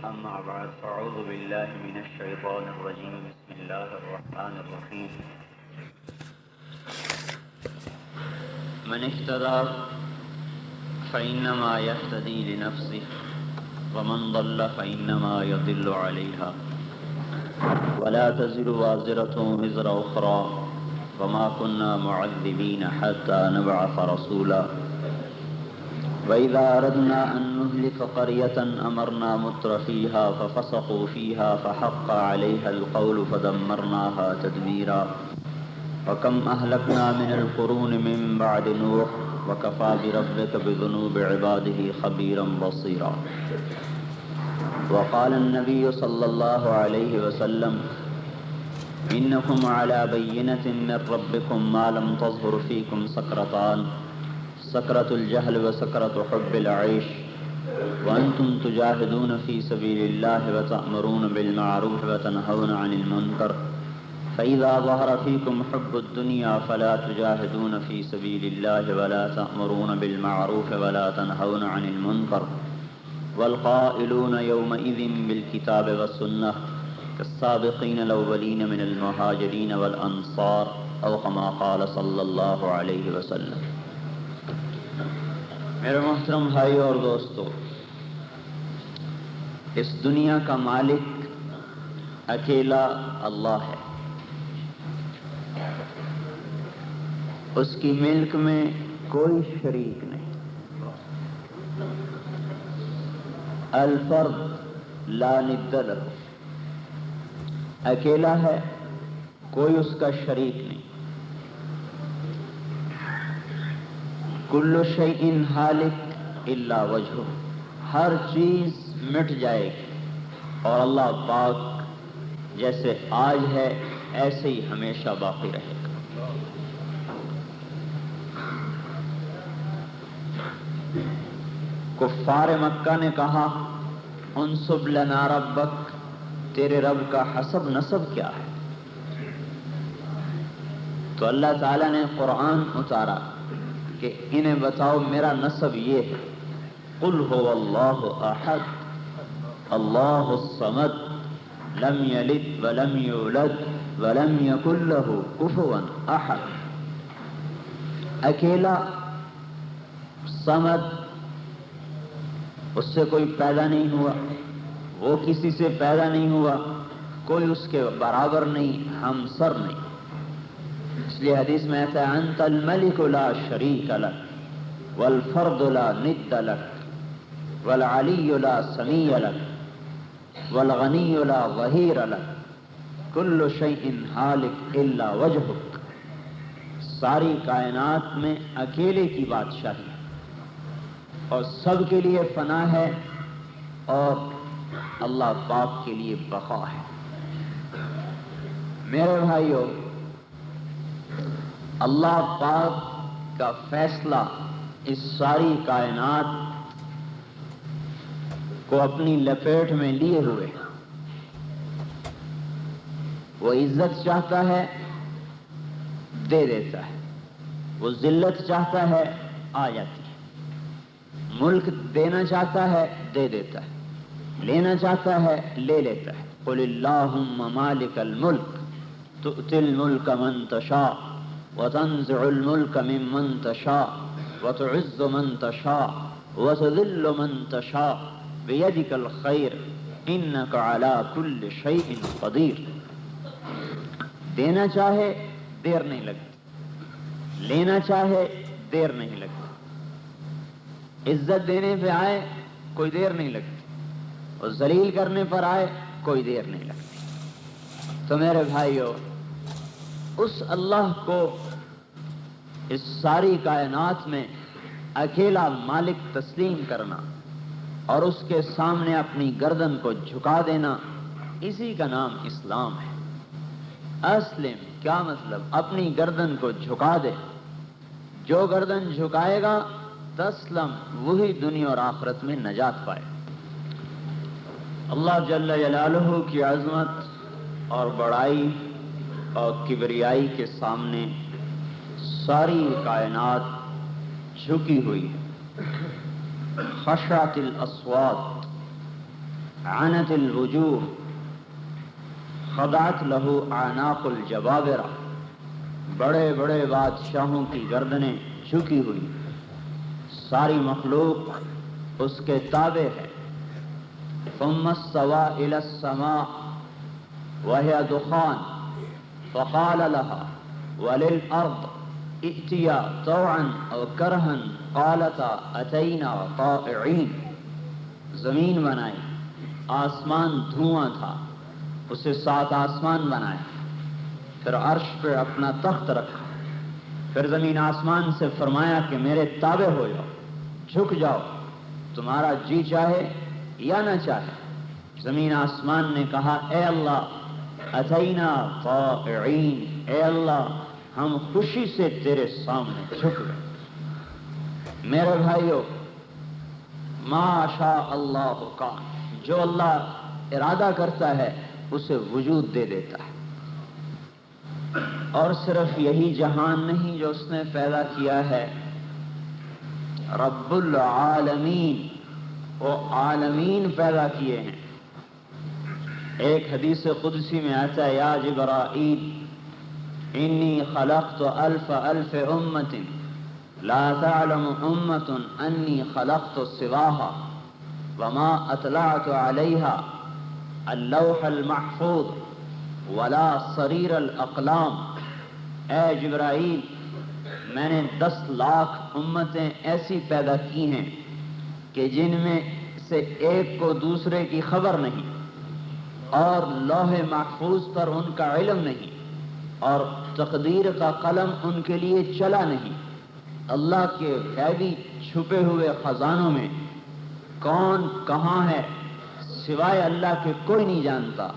أما بعد فأعوذ بالله من الشيطان الرجيم بسم الله الرحمن الرحيم من اهتدى فإنما يهتدي لنفسه ومن ضل فإنما يضل عليها ولا تزر وازرة وزر أخرى وما كنا معذبين حتى نبعث رسولا وإذا أردنا أن نهلك قرية أمرنا متر فيها ففسقوا فيها فحق عليها القول فدمرناها تدميرا وكم أهلكنا من القرون من بعد نوح وكفى بربك بذنوب عباده خبيرا بصيرا وقال النبي صلى الله عليه وسلم إنكم على بينة من ربكم ما لم تظهر فيكم سكرتان سكرة الجهل وسكرة حب العيش وأنتم تجاهدون في سبيل الله وتأمرون بالمعروف وتنهون عن المنكر فإذا ظهر فيكم حب الدنيا فلا تجاهدون في سبيل الله ولا تأمرون بالمعروف ولا تنهون عن المنكر والقائلون يومئذ بالكتاب والسنة كالسابقين الأولين من المهاجرين والأنصار أو كما قال صلى الله عليه وسلم. میرے محترم بھائیو اور دوستو، اس دنیا کا مالک اکیلا اللہ ہے. اس کی ملک میں کوئی شریک نہیں. الفرد لا ند لہ، اکیلا ہے، کوئی اس کا شریک نہیں. کل شیء ہالک الا وجہہ، ہر چیز مٹ جائے گی اور اللہ پاک جیسے آج ہے ایسے ہی ہمیشہ باقی رہے گا. کفار مکہ نے کہا انصب لنا ربک، تیرے رب کا حسب نسب کیا ہے؟ تو اللہ تعالیٰ نے قرآن اتارا کہ انہیں بتاؤ میرا نسب یہ ہے. قل هو اللہ احد اللہ الصمد لم یلد ولم یولد ولم یکن لہ کفوا احد. اکیلا، صمد، اس سے کوئی پیدا نہیں ہوا، وہ کسی سے پیدا نہیں ہوا، کوئی اس کے برابر نہیں، ہمسر نہیں. اس لیے حدیث میں آتا ہے انت الملک لا شریک لک والفرد لا ند لک والعلی لا سمیع لک والغنی لا ظہیر لک کل شیء ہالک الا وجہک. ساری کائنات میں اکیلے کی بادشاہی اور سب کے لیے فنا ہے اور اللہ پاک کے لیے بقا ہے. میرے بھائیو، اللہ پاک کا فیصلہ اس ساری کائنات کو اپنی لپیٹ میں لیے ہوئے. وہ عزت چاہتا ہے دے دیتا ہے، وہ ذلت چاہتا ہے آ جاتی ہے، ملک دینا چاہتا ہے دے دیتا ہے، لینا چاہتا ہے لے لیتا ہے. قل اللہم مالک الملک تؤتی الملک من تشاء وتنزع الملك ممن تشاء وتعز من تشاء وتذل من تشاء بيدك الخير انك على كل شيء قدير. دینا چاہے دیر نہیں لگتی، لینا چاہے دیر نہیں لگتی. عزت دینے پہ آئے کوئی دیر نہیں لگتی اور ذلیل کرنے پر آئے کوئی دیر نہیں لگتی. تو میرے بھائیو، اس اللہ کو اس ساری کائنات میں اکیلا مالک تسلیم کرنا اور اس کے سامنے اپنی گردن کو جھکا دینا، اسی کا نام اسلام ہے. اسلم کیا مطلب؟ اپنی گردن کو جھکا دے. جو گردن جھکائے گا تسلم، وہی دنیا اور آخرت میں نجات پائے. اللہ جل جلالہ کی عظمت اور بڑائی اور کبریائی کے سامنے ساری کائنات جھکی ہوئی ہے. خشعت الاصوات، عنت الوجوہ خضعت لہ اعناق الجبابرہ، بڑے بڑے بادشاہوں کی گردنیں جھکی ہوئی، ساری مخلوق اس کے تابع ہے۔ ثم استوى الى السماء وهي دخان فقال لها وللارض ائتيا طوعا او کرها قالتا اتينا طائعين۔ زمین بنائی، آسمان دھواں تھا، اسے 7 آسمان بنائے، پھر عرش پہ اپنا تخت رکھا، پھر زمین آسمان سے فرمایا کہ میرے تابع ہو جاؤ، جھک جاؤ، تمہارا جی چاہے یا نہ چاہے۔ زمین آسمان نے کہا اے اللہ اتینا طائعین، اے اللہ ہم خوشی سے تیرے سامنے جھک گئے۔ میرے بھائیو، ما شاء اللہ کان، جو اللہ ارادہ کرتا ہے اسے وجود دے دیتا ہے۔ اور صرف یہی جہان نہیں جو اس نے پیدا کیا ہے، رب العالمین، وہ عالمین پیدا کیے ہیں۔ ایک حدیث قدسی میں آتا ہے یا جبرائیل انی خلقت الف الف امت لا تعلم امت انی خلقت سواها وما اطلعت علیها اللوح المحفوظ ولا صریر الاقلام۔ اے جبرائیل، میں نے 10 لاکھ امتیں ایسی پیدا کی ہیں کہ جن میں سے ایک کو دوسرے کی خبر نہیں، اور لوح محفوظ پر ان کا علم نہیں، اور تقدیر کا قلم ان کے لیے چلا نہیں۔ اللہ کے غیبی چھپے ہوئے خزانوں میں کون کہاں ہے سوائے اللہ کے کوئی نہیں جانتا۔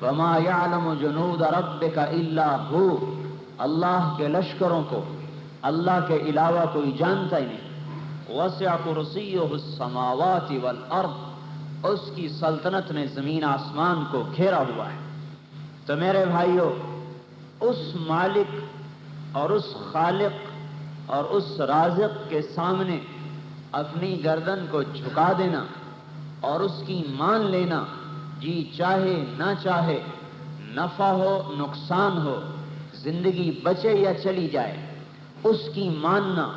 وما یعلم جنود ربک الا ہو، اللہ کے لشکروں کو اللہ کے علاوہ کوئی جانتا ہی نہیں۔ وسع کرسیہ السماوات والارض، اس کی سلطنت نے زمین آسمان کو گھیرا ہوا ہے۔ تو میرے بھائیو، اس مالک اور اس خالق اور اس رازق کے سامنے اپنی گردن کو جھکا دینا اور اس کی مان لینا، جی چاہے نہ چاہے، نفع ہو نقصان ہو، زندگی بچے یا چلی جائے، اس کی ماننا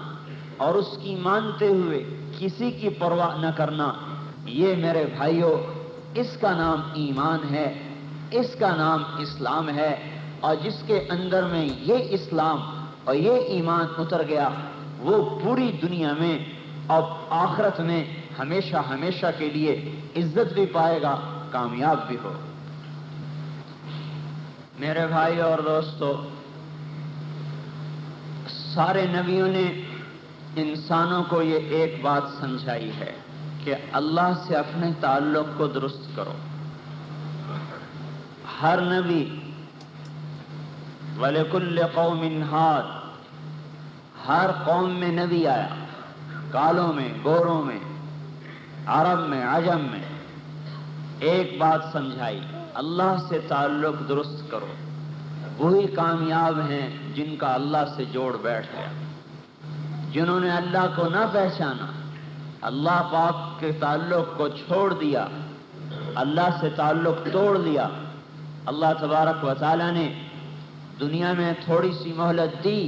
اور اس کی مانتے ہوئے کسی کی پرواہ نہ کرنا، یہ میرے بھائیو اس کا نام ایمان ہے، اس کا نام اسلام ہے۔ اور جس کے اندر میں یہ اسلام اور یہ ایمان اتر گیا، وہ پوری دنیا میں اور آخرت میں ہمیشہ ہمیشہ کے لیے عزت بھی پائے گا، کامیاب بھی ہو۔ میرے بھائی اور دوستو، سارے نبیوں نے انسانوں کو یہ ایک بات سمجھائی ہے کہ اللہ سے اپنے تعلق کو درست کرو۔ ہر نبی وَلِكُلِّ قَوْمٍ ہَادٍ، ہر قوم میں نبی آیا، کالوں میں، گوروں میں، عرب میں، عجم میں، ایک بات سمجھائی، اللہ سے تعلق درست کرو۔ وہی کامیاب ہیں جن کا اللہ سے جوڑ بیٹھ گیا۔ جنہوں نے اللہ کو نہ پہچانا، اللہ پاک کے تعلق کو چھوڑ دیا، اللہ سے تعلق توڑ دیا، اللہ تبارک و تعالی نے دنیا میں تھوڑی سی مہلت دی،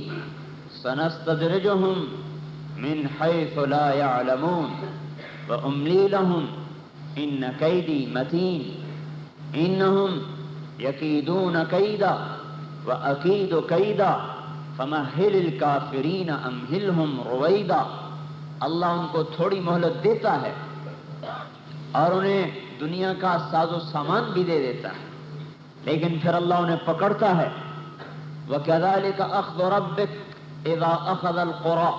سنستدرجہم من حیث لا یعلمون واملی لہم ان کیدی متین انہم یکیدون کیدا واکید کیدا فمہل الکافرین امہلہم رویدا۔ اللہ ان کو تھوڑی مہلت دیتا ہے اور انہیں دنیا کا ساز و سامان بھی دے دیتا ہے، لیکن پھر اللہ انہیں پکڑتا ہے۔ وَكَذَلِكَ أَخْذُ رَبِّكَ إِذَا أَخَذَ الْقُرَىٰ،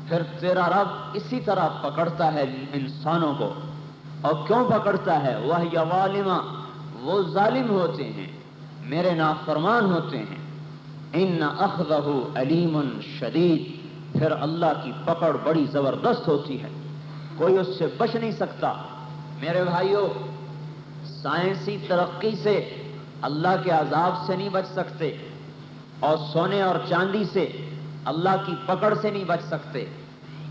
پھر تیرا رب اسی طرح پکڑتا ہے انسانوں کو۔ اور کیوں پکڑتا ہے؟ وَهِيَ ظَالِمَةٌ، وہ ظالم ہوتے ہیں، میرے نافرمان ہوتے ہیں۔ إِنَّ أَخْذَهُ أَلِيمٌ شَدِيدٌ، پھر اللہ کی پکڑ بڑی زبردست ہوتی ہے، کوئی اس سے بچ نہیں سکتا۔ میرے بھائیو، سائنسی ترقی سے اللہ کے عذاب سے نہیں بچ سکتے، اور سونے اور چاندی سے اللہ کی پکڑ سے نہیں بچ سکتے۔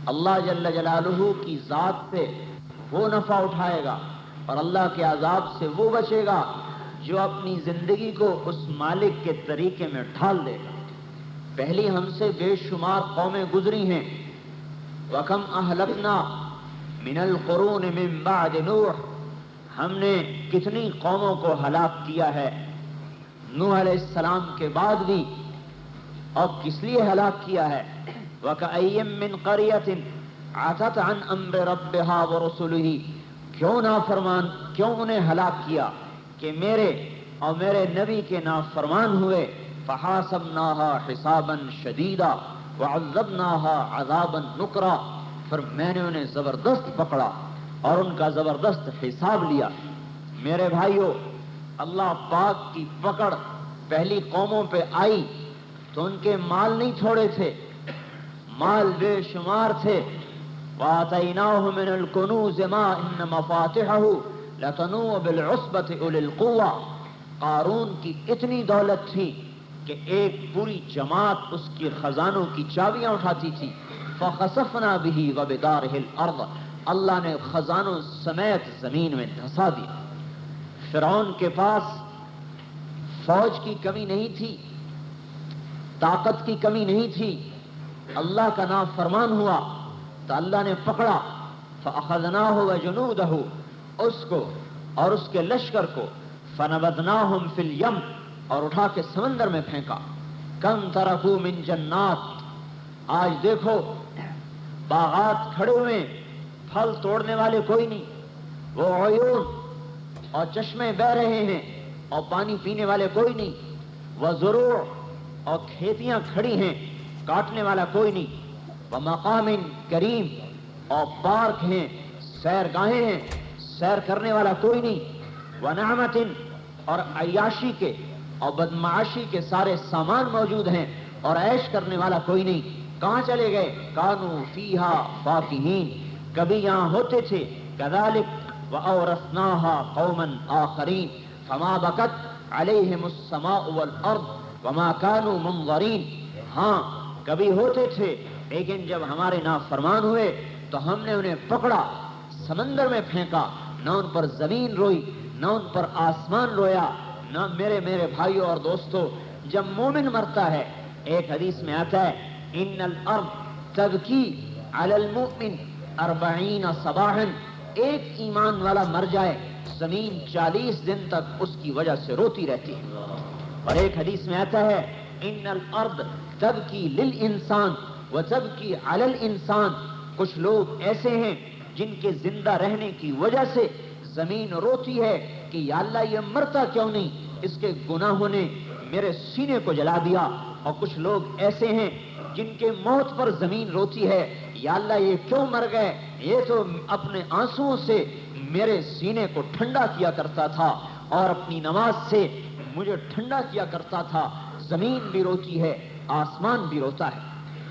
اللہ جل جلالہ کی ذات سے وہ نفع اٹھائے گا اور اللہ کے عذاب سے وہ بچے گا جو اپنی زندگی کو اس مالک کے طریقے میں ڈھال دے گا۔ پہلی ہم سے بے شمار قومیں گزری ہیں، وَكَمْ أَهْلَكْنَا مِنَ الْقُرُونِ مِن بَعْدِ نُوحٍ، ہم نے کتنی قوموں کو ہلاک کیا ہے نوح علیہ السلام کے بعد بھی، اور کس لیے ہلاک کیا ہے؟ وَكَأَيٍّ مِّن قَرْيَةٍ عَتَتْ عَنْ أَمْرِ رَبِّهَا وَرُسُلِهِ، کیوں انہیں ہلاک کیا کہ میرے اور میرے نبی کے نافرمان ہوئے۔ فَحَاسَبْنَاهَا حِسَابًا شَدِيدًا وَعَذَّبْنَاهَا عَذَابًا نُكْرًا، پھر میں نے انہیں زبردست پکڑا اور ان کا زبردست حساب لیا۔ میرے بھائیو، اللہ پاک کی پکڑ پہلی قوموں پہ آئی تو ان کے مال نہیں تھوڑے تھے، مال بے شمار تھے۔ وَآتَيْنَاهُ مِنَ الْكُنُوزِ مَا إِنَّ مَفَاتِحَهُ لَتَنُوءُ بِالْعُصْبَةِ أُولِي الْقُوَّةِ، قارون کی اتنی دولت تھی کہ ایک پوری جماعت اس کی خزانوں کی چابیاں اٹھاتی تھی۔ فَخَسَفْنَا بِهِ وَبِدَارِهِ الْأَرْضَ، اللہ نے خزانوں سمیت زمین میں دھسا دیا۔ فرعون کے پاس فوج کی کمی نہیں تھی، طاقت کی کمی نہیں تھی، اللہ کا نافرمان ہوا تو اللہ نے پکڑا۔ فَأَخَذْنَاهُ وَجُنُودَهُ، اس کو اور اس کے لشکر کو، فَنَبَذْنَاهُمْ فِي الْيَمِّ، اور اٹھا کے سمندر میں پھینکا۔ کم ترکوا من جنات، آج دیکھو باغات کھڑے ہوئے، پھل توڑنے والے کوئی نہیں، وہ عیون اور چشمے بہ رہے ہیں اور پانی پینے والے کوئی نہیں، وزروع، اور کھیتیاں کھڑی ہیں، کاٹنے والا کوئی نہیں، ومقام کریم، اور پارک ہیں، سیر گاہیں ہیں، سیر کرنے والا کوئی نہیں، ونعمت، اور عیاشی کے اور بدمعاشی کے سارے سامان موجود ہیں اور عیش کرنے والا کوئی نہیں۔ کہاں چلے گئے؟ کانوا فیہا فاکہین، کبھی یہاں ہوتے تھے، کذالک وَأَوْرَثْنَاهَا قَوْمًا آخَرِينَ فَمَا بَكَتْ عَلَيْهِمُ السَّمَاءُ وَالْأَرْضُ وَمَا كَانُوا مُنظَرِينَ، ہاں کبھی ہوتے تھے، لیکن جب ہمارے نافرمان ہوئے تو ہم نے انہیں پکڑا، سمندر میں پھینکا، نہ ان پر زمین روئی نہ ان پر آسمان رویا۔ نہ میرے بھائیوں اور دوستو، جب مومن مرتا ہے، ایک حدیث میں آتا ہے ان الارض تبکی علی المؤمن 40 صباحا، ایک ایمان والا مر جائے زمین 40 دن تک اس کی وجہ سے روتی رہتی ہے۔ اور ایک حدیث میں آتا ہے ان الارض تبکی للانسان وتبکی علی الانسان، کچھ لوگ ایسے ہیں جن کے زندہ رہنے کی وجہ سے زمین روتی ہے کہ یا اللہ یہ مرتا کیوں نہیں، اس کے گناہوں نے میرے سینے کو جلا دیا۔ اور کچھ لوگ ایسے ہیں جن کے موت پر زمین روتی ہے، یا اللہ یہ کیوں مر گئے، یہ تو اپنے آنسوؤں سے میرے سینے کو ٹھنڈا کیا کرتا تھا اور اپنی نماز سے مجھے ٹھنڈا کیا کرتا تھا۔ زمین بھی روتی ہے، آسمان بھی روتا ہے۔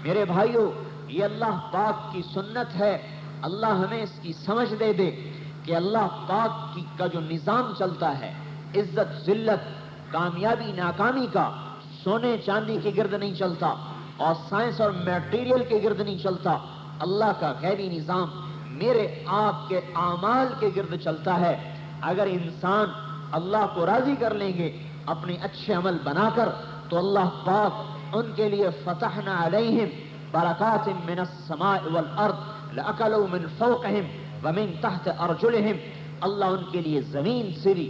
میرے بھائیو، یہ اللہ پاک کی سنت ہے، اللہ ہمیں اس کی سمجھ دے دے کہ اللہ پاک کا جو نظام چلتا ہے، عزت ذلت، کامیابی ناکامی کا، سونے چاندی کے گرد نہیں چلتا اور سائنس اور میٹیریل کے گرد نہیں چلتا، اللہ کا غیبی نظام میرے آپ کے اعمال کے گرد چلتا ہے۔ اگر انسان اللہ کو راضی کر لیں گے اپنے اچھے عمل بنا کر، تو اللہ پاک ان کے لیے فتحنا علیہم برکات من السماء والارض لأکلوا من فوقہم ومن تحت ارجلہم، اللہ ان کے لیے زمین سے بھی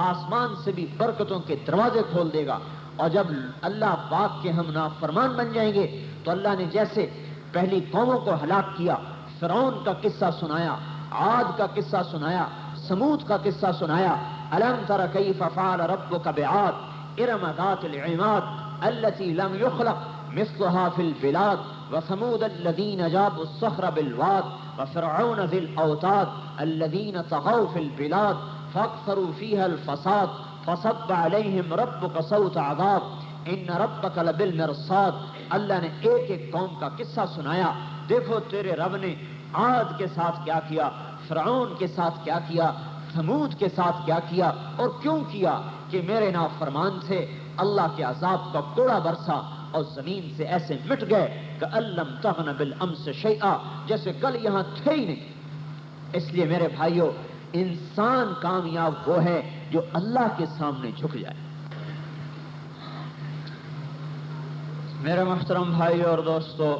آسمان سے بھی برکتوں کے دروازے کھول دے گا۔ اور جب اللہ پاک کے ہم نافرمان بن جائیں گے تو اللہ نے جیسے پہلی قوموں کو ہلاک کیا، فرعون کا قصہ سنایا، عاد کا قصہ سنایا، سمود کا قصہ سنایا، الم تر کیف فعل ربک بعاد ارم ذات العماد التي لم يخلق مثلها في البلاد وثمود الذين جابوا الصخر بالواد وفرعون ذي الاوتاد الذين طغوا في البلاد فاكثروا فيها الفساد فصب عليهم ربك صوت عذاب ان ربك لبالمرصاد۔ اللہ نے ایک ایک قوم کا قصہ سنایا، دیکھو تیرے رب نے عاد کے ساتھ کیا کیا، فرعون کے ساتھ کیا کیا، ثمود کے ساتھ کیا کیا، اور کیوں کیا کہ میرے نافرمان تھے، اللہ کے عذاب کا کوڑا برسا اور زمین سے ایسے مٹ گئے کہ لم تغن بالامس شیئا، جیسے کل یہاں تھے ہی نہیں۔ اس لیے میرے بھائیوں، انسان کامیاب وہ ہے جو اللہ کے سامنے جھک جائے۔ میرے محترم بھائی اور دوستو،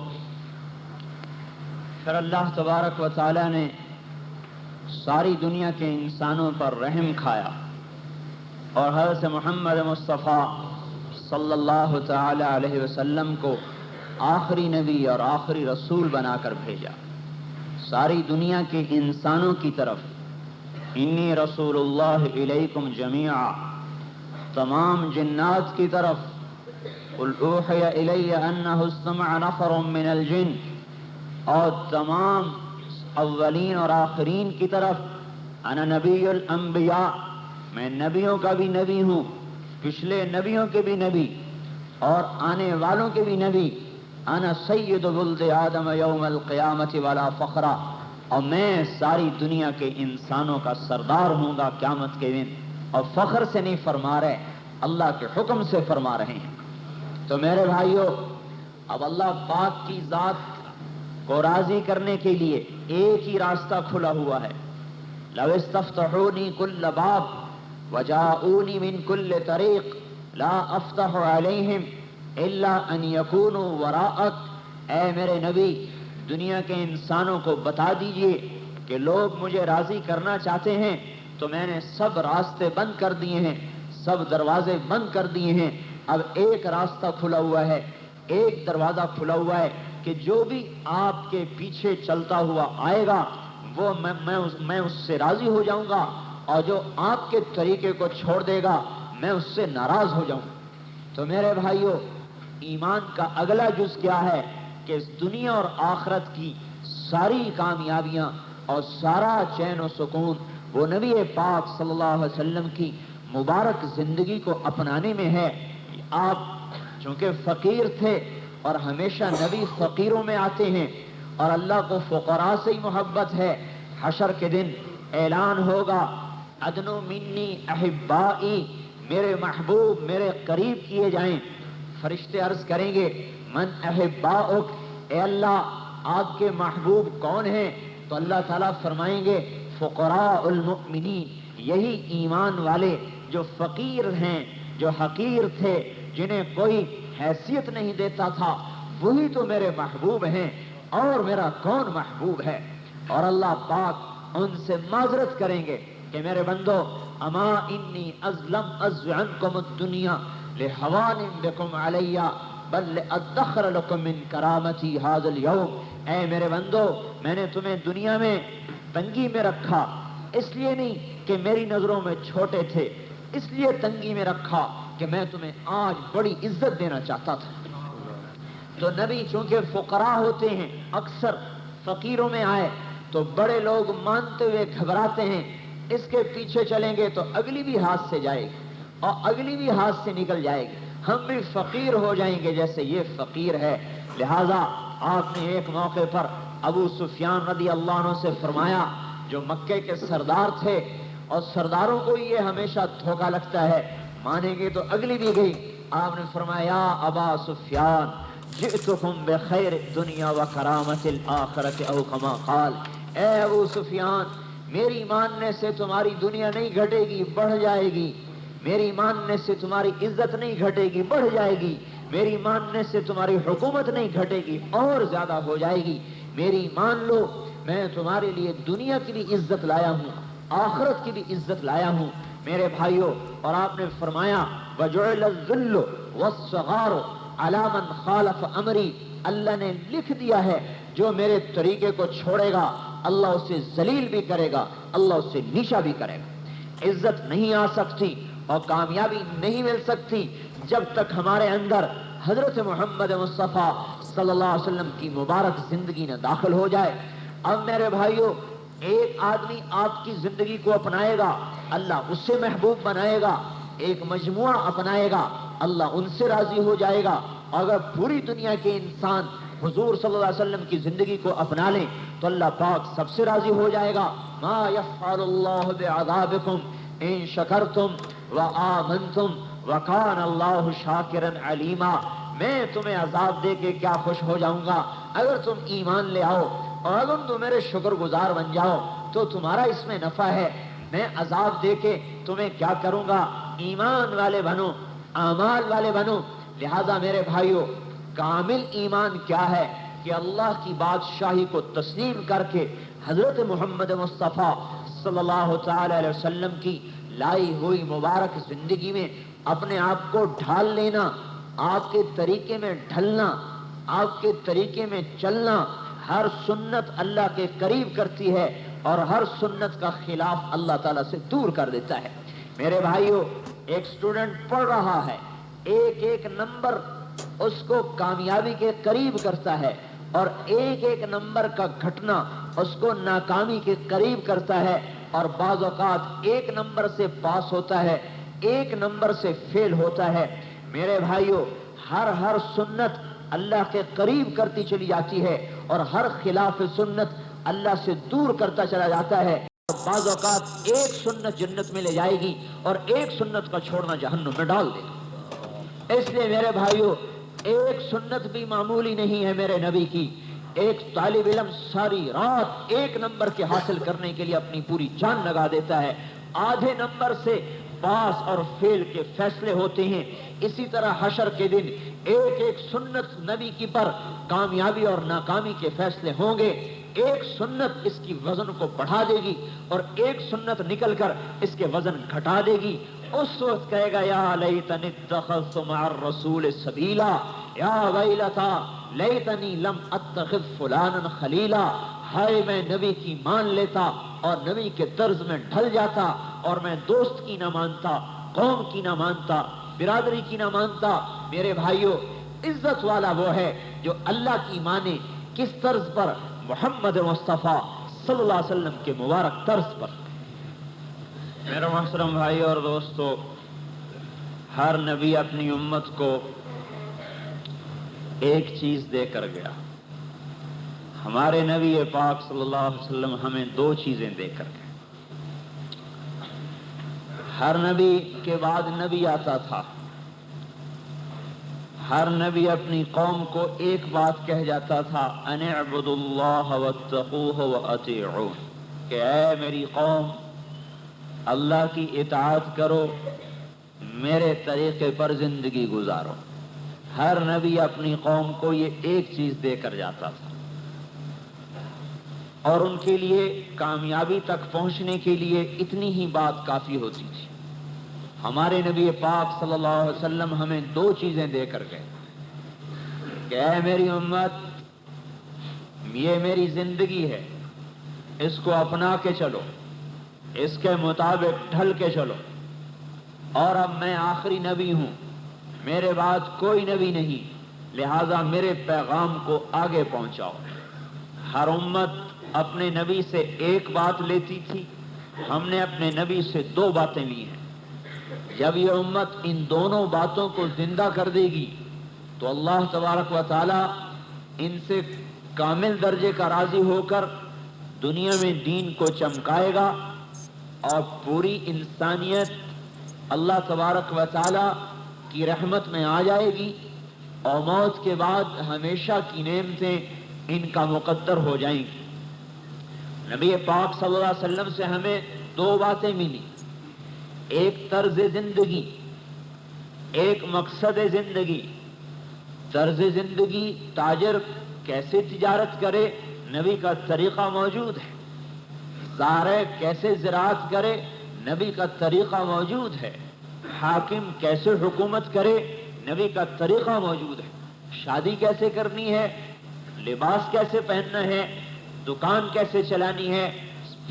پھر اللہ تبارک و تعالی نے ساری دنیا کے انسانوں پر رحم کھایا اور حضرت محمد مصطفیٰ صلی اللہ تعالی علیہ وسلم کو آخری نبی اور آخری رسول بنا کر بھیجا ساری دنیا کے انسانوں کی طرف۔ انی رسول اللہ الیکم جمیعا، تمام جنات کی طرف۔ قل اوحی الی انہ استمع نفر من الجن، اور تمام اولین اور آخرین کی طرف۔ انا نبی الانبیاء، میں نبیوں کا بھی نبی ہوں، پچھلے نبیوں کے بھی نبی اور آنے والوں کے بھی نبی۔ انا سید ولد آدم یوم القیامت ولا فخرا، اور میں ساری دنیا کے انسانوں کا سردار ہوں گا قیامت کے دن، اور فخر سے نہیں فرما رہے، اللہ کے حکم سے فرما رہے ہیں۔ تو میرے بھائیوں، اب اللہ پاک کی ذات کو راضی کرنے کے لیے ایک ہی راستہ کھلا ہوا ہے۔ لو استفتحونی کل باب وجاؤنی من کل طریق لا افتح علیہم الا ان یکونوا وراءک۔ اے میرے نبی، دنیا کے انسانوں کو بتا دیجئے کہ لوگ مجھے راضی کرنا چاہتے ہیں تو میں نے سب راستے بند کر دیے ہیں، سب دروازے بند کر دیے ہیں۔ اب ایک راستہ کھلا ہوا ہے، ایک دروازہ کھلا ہوا ہے کہ جو بھی آپ کے پیچھے چلتا ہوا آئے گا وہ میں اس سے راضی ہو جاؤں گا، اور جو آپ کے طریقے کو چھوڑ دے گا میں اس سے ناراض ہو جاؤں گا۔ تو میرے بھائیوں، ایمان کا اگلا جز کیا ہے کہ اس دنیا اور آخرت کی ساری کامیابیاں اور سارا چین و سکون وہ نبی پاک صلی اللہ علیہ وسلم کی مبارک زندگی کو اپنانے میں ہے۔ آپ چونکہ فقیر تھے اور ہمیشہ نبی فقیروں میں آتے ہیں، اور اللہ کو فقراء سے ہی محبت ہے۔ حشر کے دن اعلان ہوگا، ادنو منی احبائی، میرے محبوب میرے قریب کیے جائیں۔ فرشتے عرض کریں گے من احباؤک، اے اللہ آپ کے محبوب کون ہیں؟ تو اللہ تعالیٰ فرمائیں گے فقراء المؤمنین، یہی ایمان والے جو فقیر ہیں، جو حقیر تھے، جنہیں کوئی حیثیت نہیں دیتا تھا، وہی تو میرے محبوب ہیں، اور میرا کون محبوب ہے؟ اور اللہ پاک ان سے معذرت کریں گے کہ میرے بندو، اما انی ازلم عنکم الدنیا لہوان بکم علی بل ادخر لکم من کرامتی ھذا اليوم۔ اے میرے بندو، میں نے تمہیں دنیا میں تنگی میں رکھا، اس لیے نہیں کہ میری نظروں میں چھوٹے تھے، اس لیے تنگی میں رکھا کہ میں تمہیں آج بڑی عزت دینا چاہتا تھا۔ تو نبی چونکہ فقراء ہوتے ہیں، اکثر فقیروں میں آئے تو بڑے لوگ مانتے ہوئے گھبراتے ہیں، اس کے پیچھے چلیں گے تو اگلی بھی ہاتھ سے جائے گی اور اگلی بھی ہاتھ سے نکل جائے گی، ہم بھی فقیر ہو جائیں گے جیسے یہ فقیر ہے۔ لہذا آپ نے ایک موقع پر ابو سفیان رضی اللہ عنہ سے فرمایا، جو مکے کے سردار تھے، اور سرداروں کو یہ ہمیشہ دھوکہ لگتا ہے، مانیں گے تو اگلی بھی گئی۔ آپ نے فرمایا ابا سفیان جئتکم بخیر الدنیا و کرامت الآخرت او کما قال، اے ابو سفیان، میری ماننے سے تمہاری دنیا نہیں گھٹے گی، بڑھ جائے گی، میری ماننے سے تمہاری عزت نہیں گھٹے گی، بڑھ جائے گی، میری ماننے سے تمہاری حکومت نہیں گھٹے گی، اور زیادہ ہو جائے گی، میری مان لو، میں تمہارے لیے دنیا کی بھی عزت لایا ہوں، آخرت کی بھی عزت لایا ہوں میرے بھائیوں۔ اور آپ نے فرمایا وَجُعِلَ الذُّلُّ وَالصَّغَارُ عَلَى مَنْ خَالَفَ أَمْرِي، اللہ نے لکھ دیا ہے جو میرے طریقے کو چھوڑے گا اللہ اسے ذلیل بھی کرے گا، اللہ اسے نیچا بھی کرے گا۔ عزت نہیں آ سکتی اور کامیابی نہیں مل سکتی جب تک ہمارے اندر حضرت محمد مصطفیٰ صلی اللہ علیہ وسلم کی مبارک زندگی نہ داخل ہو جائے۔ اب میرے بھائیوں، ایک آدمی آپ کی زندگی کو اپنائے گا، اللہ اس سے محبوب بنائے گا، ایک مجموعہ اپنائے گا، اللہ ان سے راضی ہو جائے گا۔ اگر پوری دنیا کے انسان حضور صلی اللہ علیہ وسلم کی زندگی کو اپنا لیں تو اللہ پاک سب سے راضی ہو جائے گا۔ ما یفعل اللہ بعذابکم ان شکرتم وآمنتم وکان اللہ شاکرا علیما، میں تمہیں عذاب دے کے کیا خوش ہو جاؤں گا اگر تم ایمان لے آؤ اور اگر تم میرے شکر گزار بن جاؤ۔ تو تمہارا اس میں نفع ہے، میں عذاب دے کے تمہیں کیا کروں گا؟ ایمان والے بنو، اعمال والے بنو۔ لہذا میرے بھائیوں، کامل ایمان کیا ہے کہ اللہ کی بادشاہی کو تسلیم کر کے حضرت محمد مصطفیٰ صلی اللہ تعالی علیہ وسلم کی لائی ہوئی مبارک زندگی میں اپنے آپ کو ڈھال لینا، آپ کے طریقے میں ڈھلنا، آپ کے طریقے میں چلنا۔ ہر سنت اللہ کے قریب کرتی ہے اور ہر سنت کا خلاف اللہ تعالیٰ سے دور کر دیتا ہے۔ میرے بھائیوں، ایک سٹوڈنٹ پڑھ رہا ہے، ایک ایک نمبر اس کو کامیابی کے قریب کرتا ہے اور ایک ایک نمبر کا گھٹنا اس کو ناکامی کے قریب کرتا ہے، اور بعض اوقات ایک نمبر سے پاس ہوتا ہے، ایک نمبر سے فیل ہوتا ہے۔ میرے بھائیوں، ہر سنت اللہ کے قریب کرتی چلی جاتی ہے اور ہر خلاف سنت اللہ سے دور کرتا چلا جاتا ہے۔ بعض اوقات ایک سنت جنت میں لے جائے گی اور ایک سنت کا چھوڑنا جہنم میں ڈال دے گا۔ اس لیے میرے بھائیوں، ایک سنت بھی معمولی نہیں ہے میرے نبی کی۔ ایک طالب علم ساری رات ایک نمبر کے حاصل کرنے کے لیے اپنی پوری جان لگا دیتا ہے، آدھے نمبر سے پاس اور فیل کے فیصلے ہوتے ہیں۔ اسی طرح حشر کے دن ایک ایک سنت نبی کی پر کامیابی اور ناکامی کے فیصلے ہوں گے۔ ایک سنت اس کی وزن کو بڑھا دے گی اور ایک سنت نکل کر اس کے وزن گھٹا دے گی۔ اس وقت کہے گا یا لیتنی اتخذت مع الرسول سبیلا، یا ویلتا لیتنی لم اتخذ فلانا خلیلا۔ ہائے میں نبی کی مان لیتا اور نبی کے طرز میں ڈھل جاتا اور میں دوست کی نہ مانتا، قوم کی نہ مانتا، برادری کی نہ مانتا۔ میرے بھائیوں، عزت والا وہ ہے جو اللہ کی مانے، کس طرز پر؟ محمد مصطفیٰ صلی اللہ علیہ وسلم کے مبارک طرز پر۔ میرے محترم بھائی اور دوستو، ہر نبی اپنی امت کو ایک چیز دے کر گیا۔ ہمارے نبی پاک صلی اللہ علیہ وسلم ہمیں دو چیزیں دے کر گئے۔ ہر نبی کے بعد نبی آتا تھا، ہر نبی اپنی قوم کو ایک بات کہہ جاتا تھا، ان اعبدوا اللہ واتقوہ واطیعون، کہ اے میری قوم اللہ کی اطاعت کرو، میرے طریقے پر زندگی گزارو۔ ہر نبی اپنی قوم کو یہ ایک چیز دے کر جاتا تھا، اور ان کے لیے کامیابی تک پہنچنے کے لیے اتنی ہی بات کافی ہوتی تھی۔ ہمارے نبی پاک صلی اللہ علیہ وسلم ہمیں دو چیزیں دے کر گئے کہ اے میری امت، یہ میری زندگی ہے، اس کو اپنا کے چلو، اس کے مطابق ڈھل کے چلو، اور اب میں آخری نبی ہوں، میرے بعد کوئی نبی نہیں، لہذا میرے پیغام کو آگے پہنچاؤ۔ ہر امت اپنے نبی سے ایک بات لیتی تھی، ہم نے اپنے نبی سے دو باتیں لی ہیں۔ جب یہ امت ان دونوں باتوں کو زندہ کر دے گی تو اللہ تبارک و تعالی ان سے کامل درجے کا راضی ہو کر دنیا میں دین کو چمکائے گا، اور پوری انسانیت اللہ تبارک و تعالی کی رحمت میں آ جائے گی، اور موت کے بعد ہمیشہ کی نعمتیں ان کا مقدر ہو جائیں گی۔ نبی پاک صلی اللہ علیہ وسلم سے ہمیں دو باتیں ملی، ایک طرز زندگی، ایک مقصد زندگی۔ طرز زندگی، تاجر کیسے تجارت کرے، نبی کا طریقہ موجود ہے۔ زارع کیسے زراعت کرے، نبی کا طریقہ موجود ہے۔ حاکم کیسے حکومت کرے، نبی کا طریقہ موجود ہے۔ شادی کیسے کرنی ہے، لباس کیسے پہننا ہے، دکان کیسے چلانی ہے،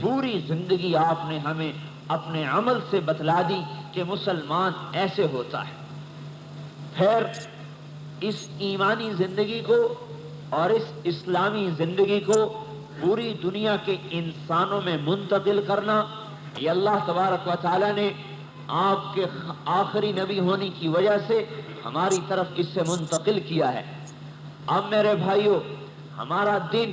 پوری زندگی آپ نے ہمیں اپنے عمل سے بتلا دی کہ مسلمان ایسے ہوتا ہے۔ پھر اس ایمانی زندگی کو اور اس اسلامی زندگی کو پوری دنیا کے انسانوں میں منتقل کرنا، یہ اللہ تبارک و تعالی نے آپ کے آخری نبی ہونے کی وجہ سے ہماری طرف اس سے منتقل کیا ہے۔ اب میرے بھائیوں، ہمارا دن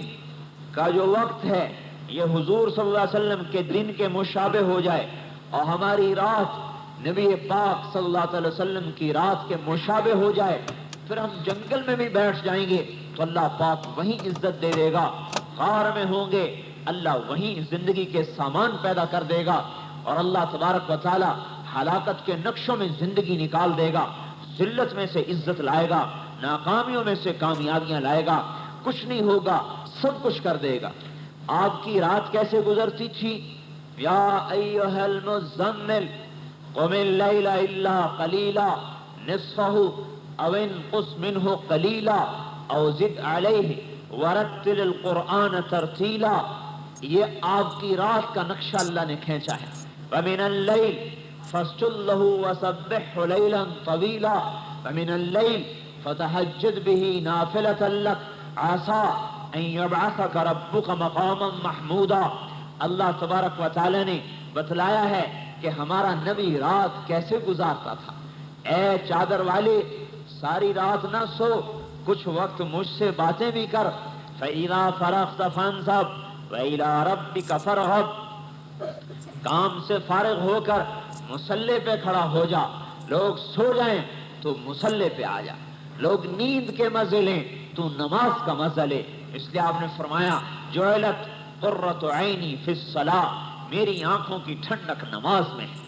کا جو وقت ہے یہ حضور صلی اللہ علیہ وسلم کے دن کے مشابہ ہو جائے، اور ہماری رات نبی پاک صلی اللہ علیہ وسلم کی رات کے مشابہ ہو جائے، پھر ہم جنگل میں بھی بیٹھ جائیں گے تو اللہ پاک وہیں عزت دے دے گا۔ غار میں ہوں گے، اللہ وہیں زندگی کے سامان پیدا کر دے گا اور اللہ تبارک و تعالی ہلاکت کے نقشوں میں زندگی نکال دے گا، ذلت میں سے عزت لائے گا، ناکامیوں میں سے کامیابیاں لائے گا، کچھ نہیں ہوگا، سب کچھ کر دے گا۔ آپ کی رات کیسے گزرتی تھی؟ یا ایھا المزمل قم اللیل الا قلیلا نصفہ او انقص منہ قلیلا او زد علیہ ورتل القرآن ترتیلا۔ یہ آپ کی رات کا نقشہ اللہ نے کھینچا ہے۔ ومن اللیل فاسجد لہ وسبحہ لیلا طویلا ومن اللیل فتہجد بہ نافلۃ لک عسیٰ ان یبعثک ربک مقاما محمودا۔ اللہ تبارک و تعالی نے بتلایا ہے کہ ہمارا نبی رات کیسے گزارتا تھا۔ اے چادر والے، ساری رات نہ سو، کچھ وقت مجھ سے باتیں بھی کر۔ فَإِذَا فَرَغْتَ فَانْصَبْ وَإِلَىٰ رَبِّكَ فَارْغَب۔ کام سے فارغ ہو کر مصلی پہ کھڑا ہو جا۔ لوگ سو جائیں تو مصلی پہ آ جا، لوگ نیند کے مزے لیں تو نماز کا مزہ لے۔ اس لیے آپ نے فرمایا جعلت قرۃ عینی فی الصلاۃ، میری آنکھوں کی ٹھنڈک نماز میں ہے۔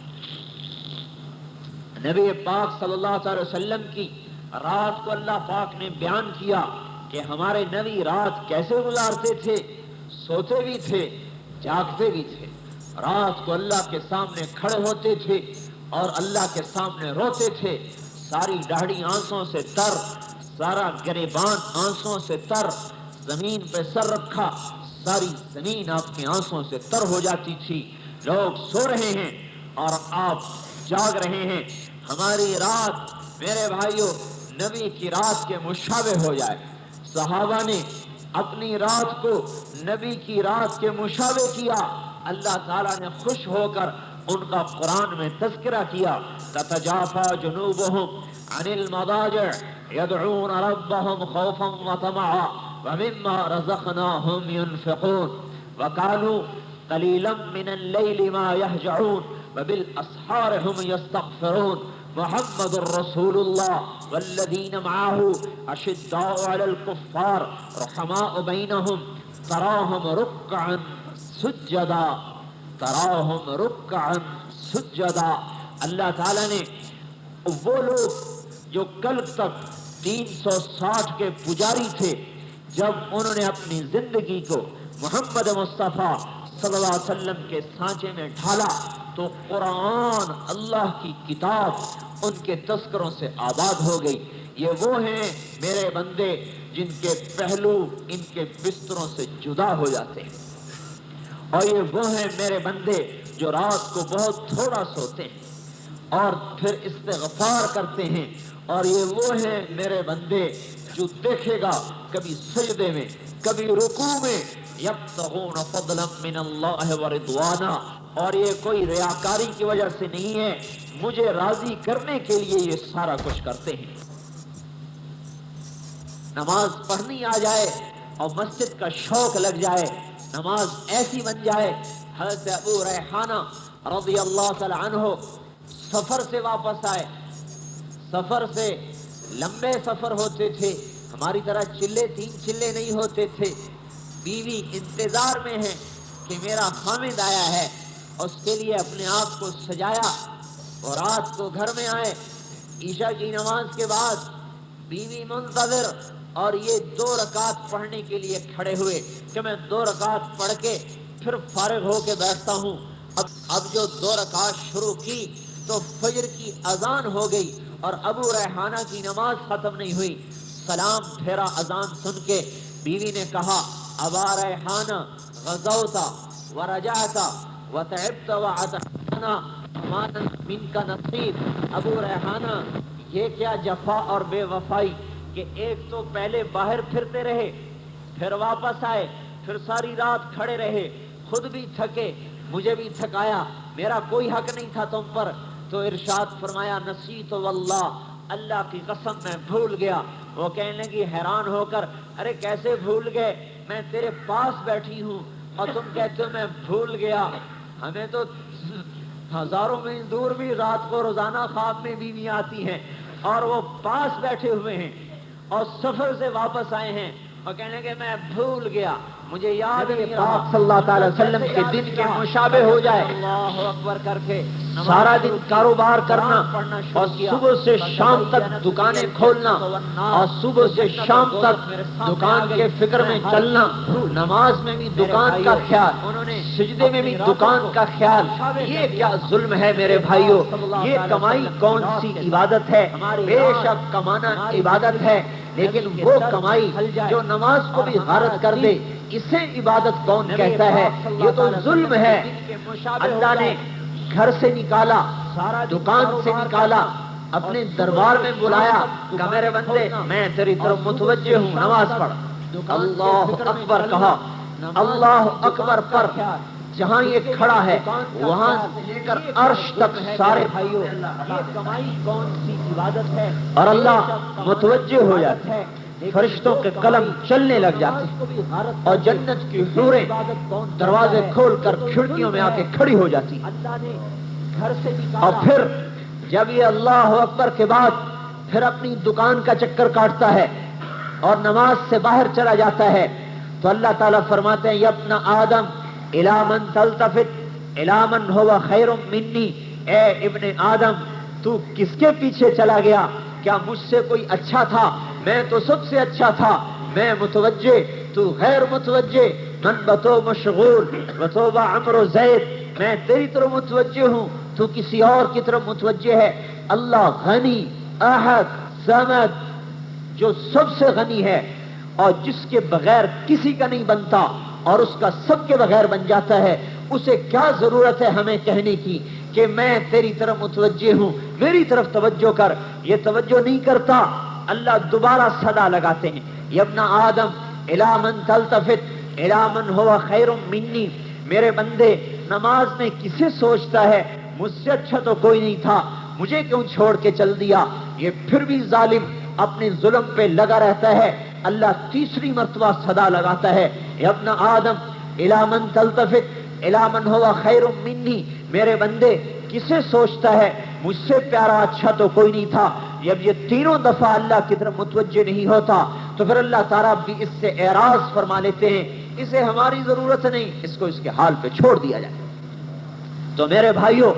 نبی پاک صلی اللہ علیہ وسلم کی رات کو اللہ پاک نے بیان کیا کہ ہمارے نبی رات کیسے گزارتے تھے، سوتے بھی تھے، جاگتے بھی تھے۔ رات کو اللہ کے سامنے کھڑے ہوتے تھے اور اللہ کے سامنے روتے تھے، ساری داڑھی آنسوں سے تر، سارا گریبان آنسوں سے تر، زمین پہ سر رکھا، ساری زمین آپ کے آنسوں سے تر ہو جاتی تھی۔ لوگ سو رہے ہیں اور آپ جاگ رہے ہیں۔ ہماری رات میرے بھائیوں نبی کی رات کے مشابہ ہو جائے۔ صحابہ نے اپنی رات کو نبی کی رات کے مشابہ کیا، اللہ تعالیٰ نے خوش ہو کر ان کا قرآن میں تذکرہ کیا۔ تتجافى جنوبهم عن المضاجع يدعون ربهم خوفا وطمعا ومما رزقناهم ينفقون وكانوا قليلا من الليل ما يهجعون وبالأسحار هم يستغفرون محمد رسول الله والذين معه أشداء على الكفار رحماء بينهم تراهم ركعا سجدا تراهم ركعا سجدا۔ اللہ تعالیٰ نے وہ لوگ جو کل تک 360 کے پجاری تھے، جب انہوں نے اپنی زندگی کو محمد مصطفیٰ صلی اللہ علیہ وسلم کے سانچے میں ڈھالا تو قرآن اللہ کی کتاب ان کے تذکروں سے آباد ہو گئی۔ یہ وہ ہیں میرے بندے جن کے پہلو ان کے بستروں سے جدا ہو جاتے ہیں، اور یہ وہ ہیں میرے بندے جو رات کو بہت تھوڑا سوتے ہیں اور پھر استغفار کرتے ہیں، اور یہ وہ ہیں میرے بندے جو دیکھے گا کبھی سجدے میں کبھی رکوع میں یبتغون فضلا من اللہ ورضوانا، اور یہ کوئی ریاکاری کی وجہ سے نہیں ہے، مجھے راضی کرنے کے لیے یہ سارا کچھ کرتے ہیں۔ نماز پڑھنی آ جائے اور مسجد کا شوق لگ جائے، نماز ایسی بن جائے۔ حضرت ابو ریحانہ رضی اللہ تعالی عنہ سفر سے واپس آئے، سفر سے لمبے سفر ہوتے تھے، ہماری طرح چلے 3 چلے نہیں ہوتے تھے۔ بیوی انتظار میں ہے کہ میرا خامد آیا ہے، اس کے لیے اپنے آپ کو سجایا، اور رات کو گھر میں آئے عشاء کی نماز کے بعد، بیوی منتظر، اور یہ 2 رکعت پڑھنے کے لیے کھڑے ہوئے کہ میں 2 رکعت پڑھ کے پھر فارغ ہو کے بیٹھتا ہوں۔ اب جو 2 رکعت شروع کی تو فجر کی اذان ہو گئی اور ابو ریحانہ کی نماز ختم نہیں ہوئی۔ سلام پھیرا اذان سن کے، بیوی نے کہا ابا ریحانہ غزوت ورجعت وتعبت وعتقنا مانا منك نصیب۔ ابو ریحانہ یہ کیا جفا اور بے وفائی کہ ایک تو پہلے باہر پھرتے رہے، پھر واپس آئے، پھر ساری رات کھڑے رہے، خود بھی تھکے، مجھے بھی تھکایا، میرا کوئی حق نہیں تھا تم پر۔ تو ارشاد فرمایا نسیت واللہ، اللہ کی قسم میں بھول گیا۔ وہ کہنے لگی حیران ہو کر، ارے کیسے بھول گئے، میں تیرے پاس بیٹھی ہوں اور تم کہتے ہو میں بھول گیا۔ ہمیں تو ہزاروں میل دور بھی رات کو روزانہ خواب میں بیوی آتی ہیں، اور وہ پاس بیٹھے ہوئے ہیں اور سفر سے واپس آئے ہیں اور کہنے لگے میں بھول گیا۔ مجھے یاد نبی پاک صلی اللہ تعالی وسلم کے دن کے مشابہ ہو جائے، اللہ اکبر کر کے سارا دن کاروبار کرنا اور صبح سے شام تک دکانیں کھولنا اور صبح سے شام تک دکان کے فکر میں چلنا، نماز میں بھی دکان کا خیال، سجدے میں بھی دکان کا خیال، یہ کیا ظلم ہے میرے بھائیوں؟ یہ کمائی کون سی عبادت ہے؟ بے شک کمانا عبادت ہے، لیکن وہ کمائی جو نماز کو بھی غارت کر دے اسے عبادت کون کہتا ہے؟ یہ تو ظلم ہے۔ اللہ نے گھر سے نکالا، دکان سے نکالا، اپنے دربار میں بلایا کہ میرے بندے میں تیری طرف متوجہ ہوں، نماز پڑھ۔ اللہ اکبر کہا، اللہ اکبر پر جہاں یہ کھڑا ہے وہاں سے لے کر عرش تک سارے بھائیوں یہ کمائی کون سی عبادت ہے؟ اور اللہ متوجہ ہو جاتا ہے، فرشتوں کے قلم چلنے لگ جاتے ہیں اور جنت کی حوریں دروازے کھول کر کھڑکیوں میں آ کے کھڑی ہو جاتی ہیں۔ اور پھر جب یہ اللہ اکبر کے بعد پھر اپنی دکان کا چکر کاٹتا ہے اور نماز سے باہر چلا جاتا ہے تو اللہ تعالیٰ فرماتے ہیں یا ابن آدم الی من تلتفت الی من هو خیر منی، اے ابن آدم تو کس کے پیچھے چلا گیا؟ کیا مجھ سے کوئی اچھا تھا؟ میں تو سب سے اچھا تھا، میں متوجہ تو غیر متوجہ، من بتو مشغول بتوبہ عمرو زید، میں تیری طرف متوجہ ہوں تو کسی اور کی طرف متوجہ ہے۔ اللہ غنی احد صمد جو سب سے غنی ہے اور جس کے بغیر کسی کا نہیں بنتا اور اس کا سب کے بغیر بن جاتا ہے، اسے کیا ضرورت ہے ہمیں کہنے کی کہ میں تیری طرف متوجہ ہوں، میری طرف توجہ کر؟ یہ توجہ نہیں کرتا۔ اللہ دوبارہ صدا لگاتے ہیں یا ابن آدم الی من تلتفت الی من هو خیر منی، میرے بندے نماز میں کسے سوچتا ہے؟ مجھ سے اچھا تو کوئی نہیں تھا، مجھے کیوں چھوڑ کے چل دیا؟ یہ پھر بھی ظالم اپنے ظلم پہ لگا رہتا ہے۔ اللہ تیسری مرتبہ صدا لگاتا ہے یا ابن آدم الی من تلتفت الی من هو خیر منی، میرے بندے کسے سوچتا ہے؟ مجھ سے پیارا اچھا تو کوئی نہیں تھا۔ جب یہ تینوں دفعہ اللہ کی طرف متوجہ نہیں ہوتا تو پھر اللہ تعالیٰ بھی اس سے اعراض فرما لیتے ہیں، اسے ہماری ضرورت نہیں، اس کو اس کے حال پہ چھوڑ دیا جائے۔ تو میرے بھائیوں،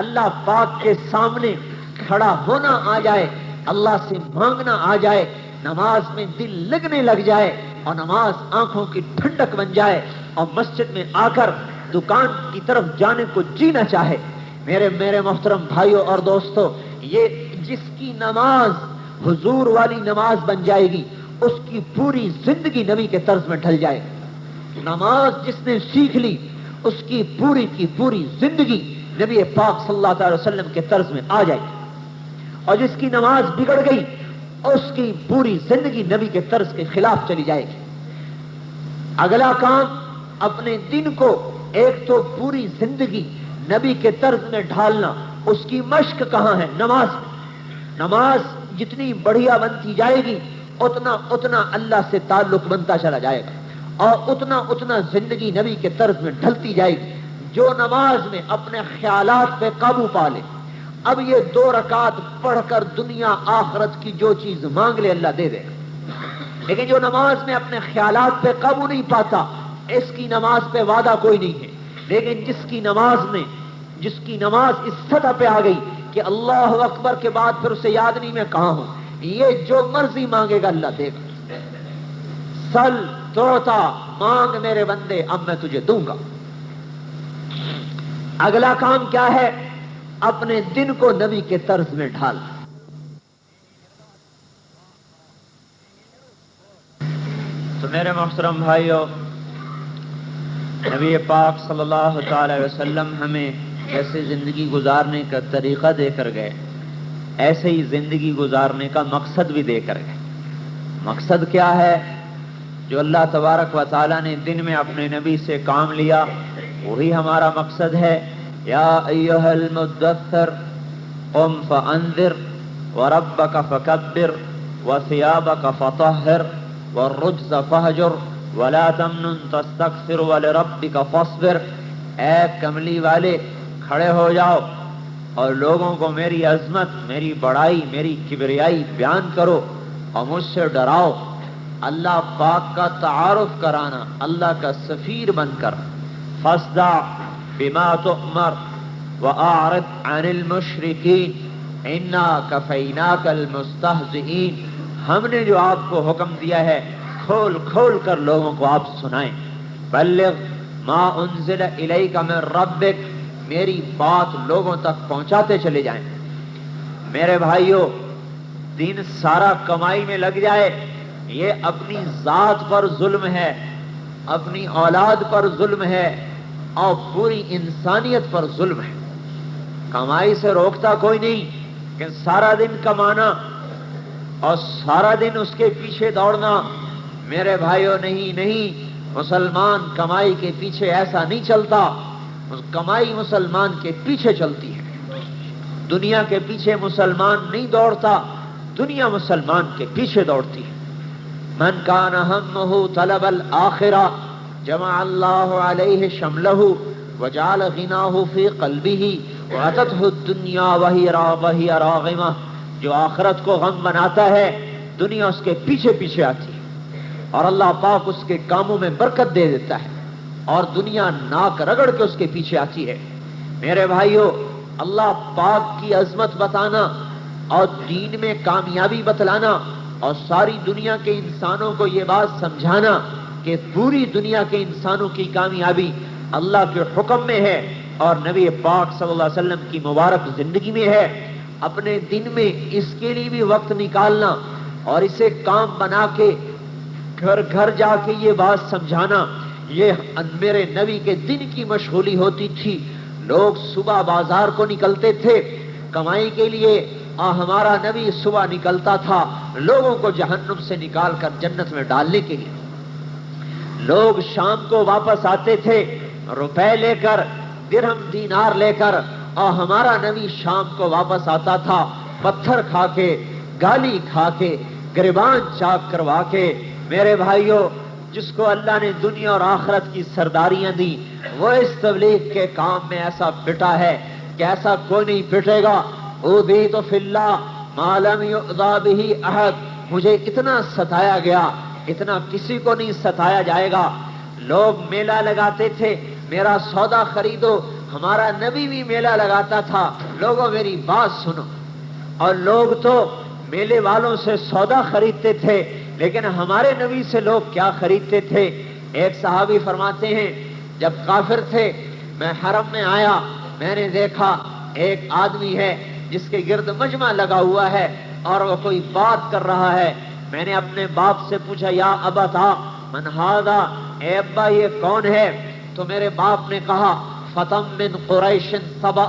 اللہ پاک کے سامنے کھڑا ہونا آ جائے، اللہ سے مانگنا آ جائے، نماز میں دل لگنے لگ جائے اور نماز آنکھوں کی ٹھنڈک بن جائے اور مسجد میں آ کر دکان کی طرف جانے کو جی نہ چاہے۔ میرے محترم بھائیوں اور دوستو، یہ جس کی نماز حضور والی نماز بن جائے گی اس کی پوری زندگی نبی کے طرز میں ڈھل جائے گی۔ نماز جس نے سیکھ لی اس کی پوری زندگی نبی پاک صلی اللہ علیہ وسلم کے طرز میں آ جائے گی، اور جس کی نماز بگڑ گئی اس کی پوری زندگی نبی کے طرز کے خلاف چلی جائے گی۔ اگلا کام اپنے دن کو ایک تو پوری زندگی نبی کے طرز میں ڈھالنا، اس کی مشق کہاں ہے؟ نماز میں۔ نماز جتنی بڑھیا بنتی جائے گی اتنا اللہ سے تعلق بنتا چلا جائے گا اور اتنا زندگی نبی کے طرز میں ڈھلتی جائے گی۔ جو نماز میں اپنے خیالات پہ قابو پا لے، اب یہ 2 رکعت پڑھ کر دنیا آخرت کی جو چیز مانگ لے اللہ دے دے گا، لیکن جو نماز میں اپنے خیالات پہ قابو نہیں پاتا اس کی نماز پہ وعدہ کوئی نہیں ہے۔ لیکن جس کی نماز اس سطح پہ آ گئی کہ اللہ اکبر کے بعد پھر اسے یاد نہیں میں کہاں ہوں، یہ جو مرضی مانگے گا اللہ دے گا۔ سل توتا مانگ میرے بندے، اب میں تجھے دوں گا۔ اگلا کام کیا ہے؟ اپنے دن کو نبی کے طرز میں ڈھال۔ تو میرے محترم بھائیو، نبی پاک صلی اللہ تعالی وسلم ہمیں ایسے زندگی گزارنے کا طریقہ دے کر گئے، ایسے ہی زندگی گزارنے کا مقصد بھی دے کر گئے۔ مقصد کیا ہے؟ جو اللہ تبارک و تعالیٰ نے دن میں اپنے نبی سے کام لیا وہی ہمارا مقصد ہے۔ یا ایھا المدثر قم فانذر وربک فکبر وثیابک فطہر والرجز فہجر ولا تمنن تستکثر ولربک فاصبر۔ اے کملی والے کھڑے ہو جاؤ اور لوگوں کو میری عظمت، میری بڑائی، میری کبریائی بیان کرو اور مجھ سے ڈراؤ۔ اللہ پاک کا تعارف کرانا اللہ کا سفیر بن کر. فاصدع بما تؤمر واعرض عن المشرکین انا کفیناک المستہزئین. ہم نے جو آپ کو حکم دیا ہے کھول کھول کر لوگوں کو آپ سنائیں. بلغ ما انزل الیک من ربک، میری بات لوگوں تک پہنچاتے چلے جائیں. میرے بھائیوں، دن سارا کمائی میں لگ جائے یہ اپنی ذات پر ظلم ہے، اپنی اولاد پر ظلم ہے اور پوری انسانیت پر ظلم ہے. کمائی سے روکتا کوئی نہیں کہ سارا دن کمانا اور سارا دن اس کے پیچھے دوڑنا. میرے بھائیوں، نہیں، مسلمان کمائی کے پیچھے ایسا نہیں چلتا. کمائی مسلمان کے پیچھے چلتی ہے، دنیا کے پیچھے مسلمان نہیں دوڑتا، دنیا مسلمان کے پیچھے دوڑتی ہے. من کان ہمہ طلب الآخرہ جمع اللہ علیہ شملہ وجعل غناہ فی قلبہ واتتہ الدنیا وہی راغمہ. جو آخرت کو غم بناتا ہے دنیا اس کے پیچھے پیچھے آتی ہے اور اللہ پاک اس کے کاموں میں برکت دے دیتا ہے اور دنیا ناک رگڑ کے اس کے پیچھے آتی ہے. میرے بھائیوں، اللہ پاک کی عظمت بتانا اور دین میں کامیابی بتلانا اور ساری دنیا کے انسانوں کو یہ بات سمجھانا کہ پوری دنیا کے انسانوں کی کامیابی اللہ کے حکم میں ہے اور نبی پاک صلی اللہ علیہ وسلم کی مبارک زندگی میں ہے. اپنے دن میں اس کے لیے بھی وقت نکالنا اور اسے کام بنا کے گھر گھر جا کے یہ بات سمجھانا، یہ میرے نبی کے دن کی مشغولی ہوتی تھی. لوگ صبح بازار کو نکلتے تھے کمائی کے لیے اور ہمارا نبی صبح نکلتا تھا لوگوں کو جہنم سے نکال کر جنت میں ڈالنے کے لیے. لوگ شام کو واپس آتے تھے روپے لے کر، درہم دینار لے کر، اور ہمارا نبی شام کو واپس آتا تھا پتھر کھا کے، گالی کھا کے، گریبان چاک کروا کے. میرے بھائیوں، جس کو اللہ نے دنیا اور آخرت کی سرداریاں دی وہ اس تبلیغ کے کام میں ایسا پٹا ہے کہ ایسا کوئی نہیں پٹے گا. اوذیت فی اللہ ما لم یؤذى بہ احد. مجھے اتنا ستایا گیا اتنا کسی کو نہیں ستایا جائے گا. لوگ میلہ لگاتے تھے میرا سودا خریدو، ہمارا نبی بھی میلہ لگاتا تھا لوگوں میری بات سنو. اور لوگ تو میلے والوں سے سودا خریدتے تھے لیکن ہمارے نبی سے لوگ کیا خریدتے تھے. ایک صحابی فرماتے ہیں جب کافر تھے میں حرم میں آیا، میں نے دیکھا ایک آدمی ہے جس کے گرد مجمع لگا ہوا ہے اور وہ کوئی بات کر رہا ہے. میں نے اپنے باپ سے پوچھا یا ابتا من ھذا، اے ابا یہ کون ہے؟ تو میرے باپ نے کہا فتم من قریش سبع،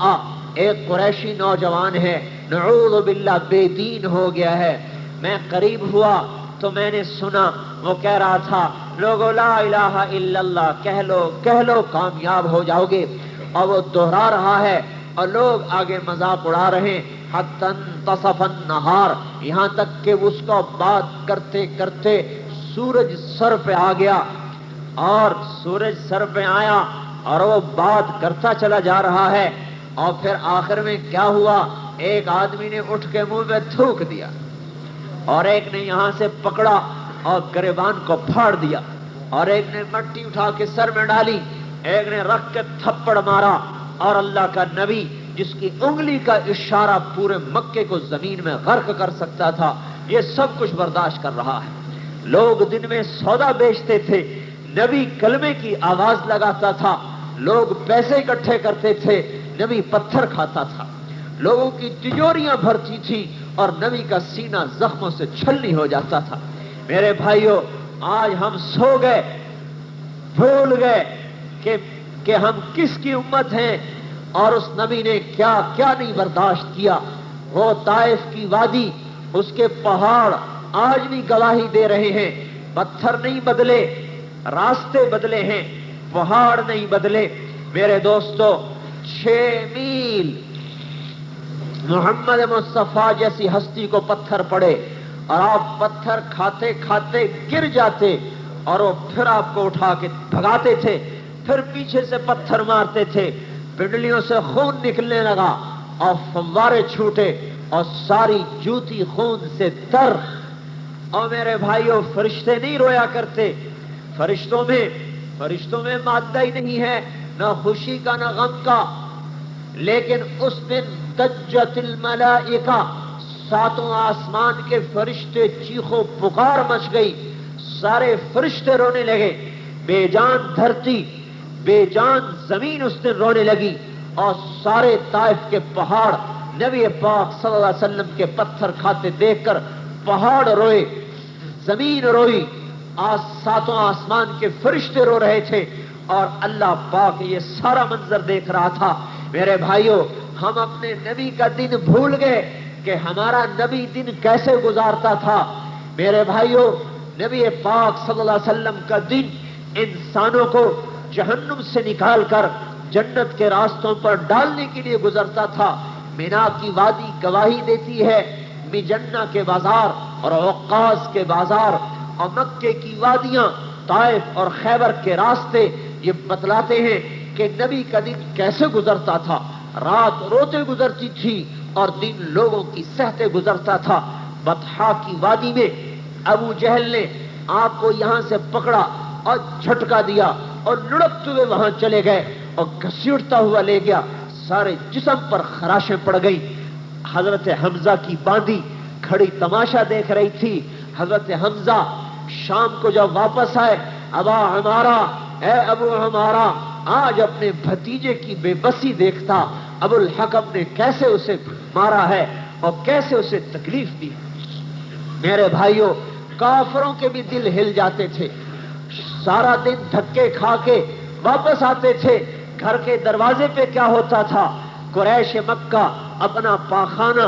ایک قریشی نوجوان ہے نعوذ باللہ بے دین ہو گیا ہے. میں قریب ہوا تو میں نے سنا وہ کہہ رہا تھا لوگو لا الہ الا اللہ کہہ لو کامیاب ہو جاؤ گے. اور وہ دہرا رہا ہے اور لوگ آگے مذاق اڑا رہے ہیں. حتی انتصف النہار، یہاں تک کہ اس کو بات کرتے کرتے سورج سر پہ آ گیا. اور سورج سر پہ آیا اور وہ بات کرتا چلا جا رہا ہے. اور پھر آخر میں کیا ہوا، ایک آدمی نے اٹھ کے منہ میں تھوک دیا اور ایک نے یہاں سے پکڑا اور گریبان کو پھاڑ دیا اور ایک نے مٹی اٹھا کے سر میں ڈالی، ایک نے رکھ کے تھپڑ مارا. اور اللہ کا نبی جس کی انگلی کا اشارہ پورے مکے کو زمین میں غرق کر سکتا تھا یہ سب کچھ برداشت کر رہا ہے. لوگ دن میں سودا بیچتے تھے، نبی کلمے کی آواز لگاتا تھا. لوگ پیسے اکٹھے کرتے تھے، نبی پتھر کھاتا تھا. لوگوں کی تجوریاں بھرتی تھی اور نبی کا سینہ زخموں سے چھلنی ہو جاتا تھا. میرے بھائیوں، آج ہم سو گئے، بھول گئے کہ ہم کس کی امت ہیں اور اس نبی نے کیا کیا نہیں برداشت کیا. وہ طائف کی وادی، اس کے پہاڑ آج بھی گواہی دے رہے ہیں. پتھر نہیں بدلے، راستے بدلے ہیں، پہاڑ نہیں بدلے. میرے دوستو، 6 میل محمد مصطفیٰ جیسی ہستی کو پتھر پڑے اور آپ پتھر کھاتے کھاتے گر جاتے اور وہ پھر آپ کو اٹھا کے بھگاتے تھے، پھر پیچھے سے پتھر مارتے تھے، پنڈلیوں سے خون نکلنے لگا اور فوارے چھوٹے اور ساری جوتی خون سے تر. اور میرے بھائیوں فرشتے نہیں رویا کرتے، فرشتوں میں مادہ ہی نہیں ہے، نہ خوشی کا نہ غم کا، لیکن اس دن دجت الملائکہ، ساتوں آسمان کے فرشتے چیخو پکار مچ گئی، سارے فرشتے رونے لگے، بے جان دھرتی بے جان زمین اس دن رونے لگی، اور سارے طائف کے پہاڑ نبی پاک صلی اللہ علیہ وسلم کے پتھر کھاتے دیکھ کر پہاڑ روئے، زمین روئی، ساتوں آسمان کے فرشتے رو رہے تھے، اور اللہ پاک یہ سارا منظر دیکھ رہا تھا۔ میرے بھائیوں، ہم اپنے نبی کا دن بھول گئے کہ ہمارا نبی دن کیسے گزارتا تھا۔ میرے بھائیوں، نبی پاک صلی اللہ علیہ وسلم کا دن انسانوں کو جہنم سے نکال کر جنت کے راستوں پر ڈالنے کے لیے گزرتا تھا۔ مینا کی وادی گواہی دیتی ہے، مجنہ کے بازار اور عکاظ کے بازار اور مکے کی وادیاں، طائف اور خیبر کے راستے یہ بتلاتے ہیں کہ نبی کا دن کیسے گزرتا تھا۔ رات روتے گزرتی تھی اور دن لوگوں کی سہتے گزرتا تھا۔ بطحا کی وادی میں ابو جہل نے آپ کو یہاں سے پکڑا اور جھٹکا دیا اور لڑکتے ہوئے وہاں چلے گئے اور گھسیٹتا ہوا لے گیا، سارے جسم پر خراشیں پڑ گئی۔ حضرت حمزہ کی باندی کھڑی تماشا دیکھ رہی تھی۔ حضرت حمزہ شام کو جب واپس آئے، ابا عمارہ، اے ابو عمارہ، آج اپنے بھتیجے کی بے بسی دیکھتا، ابو الحکم نے کیسے اسے مارا ہے اور کیسے اسے تکلیف دی۔ میرے بھائیوں، کافروں کے بھی دل ہل جاتے تھے، سارا دن دھکے کھا کے واپس آتے تھے۔ گھر کے دروازے پہ کیا ہوتا تھا؟ قریش مکہ اپنا پاخانہ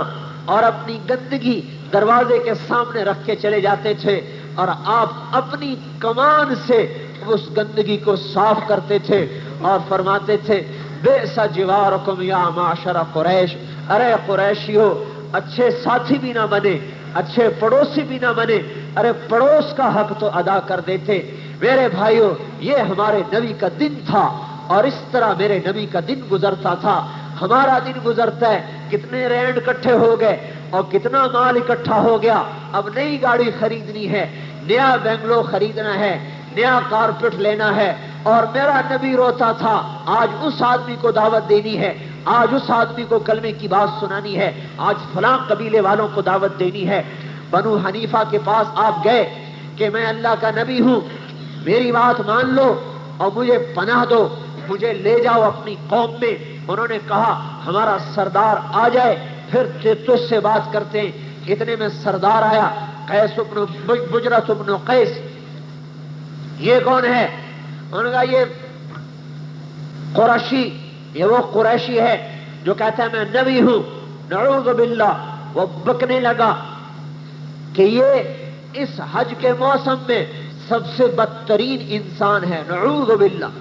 اور اپنی گندگی دروازے کے سامنے رکھ کے چلے جاتے تھے، اور آپ اپنی کمان سے اس گندگی کو صاف کرتے تھے اور فرماتے تھے بئس جوارکم یا معاشر قریش، ارے قریشیو، اچھے ساتھی بھی نہ بنے، اچھے پڑوسی بھی نہ بنے، ارے پڑوس کا حق تو ادا کر دیتے۔ میرے بھائیوں، یہ ہمارے نبی کا دن تھا، اور اس طرح میرے نبی کا دن گزرتا تھا۔ ہمارا دن گزرتا ہے، کتنے رینڈ اکٹھے ہو گئے اور کتنا مال اکٹھا ہو گیا، اب نئی گاڑی خریدنی ہے، نیا بنگلو خریدنا ہے، نیا کارپیٹ لینا ہے، اور میرا نبی روتا تھا آج اس آدمی کو دعوت دینی ہے، آج اس آدمی کو کلمے کی بات سنانی ہے، آج فلاں قبیلے والوں کو دعوت دینی ہے۔ بنو حنیفہ کے پاس آپ گئے کہ میں اللہ کا نبی ہوں، میری بات مان لو اور مجھے پناہ دو، مجھے لے جاؤ اپنی قوم میں۔ انہوں نے کہا ہمارا سردار آ جائے پھر تجھ سے بات کرتے ہیں۔ اتنے میں سردار آیا، قیس بن بجرۃ بن قیس۔ یہ کون ہے؟ انہوں نے کہا یہ قریشی، یہ وہ قریشی ہے جو کہتا ہے میں نبی ہوں۔ نعوذ باللہ، وہ بکنے لگا کہ یہ اس حج کے موسم میں سب سے بدترین انسان ہے، نعوذ باللہ،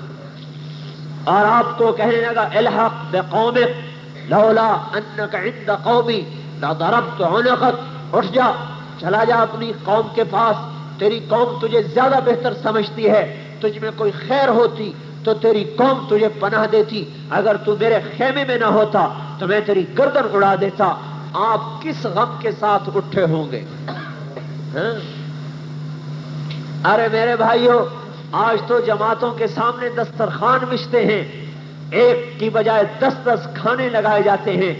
اور آپ کو کہنے لگا الحق بقومک لولا انک عند قومی لضربت عنقک، اٹھ جا، چلا جا اپنی قوم کے پاس، تیری قوم تجھے زیادہ بہتر سمجھتی ہے، تجھ میں کوئی خیر ہوتی تو تیری قوم تجھے پناہ دیتی، اگر تو میرے خیمے میں نہ ہوتا تو میں تیری گردن اڑا دیتا۔ آپ کس غم کے ساتھ اٹھے ہوں گے؟ ارے میرے بھائیوں، آج تو جماعتوں کے سامنے دسترخوان بچھتے ہیں، ایک کی بجائے 10 کھانے لگائے جاتے ہیں۔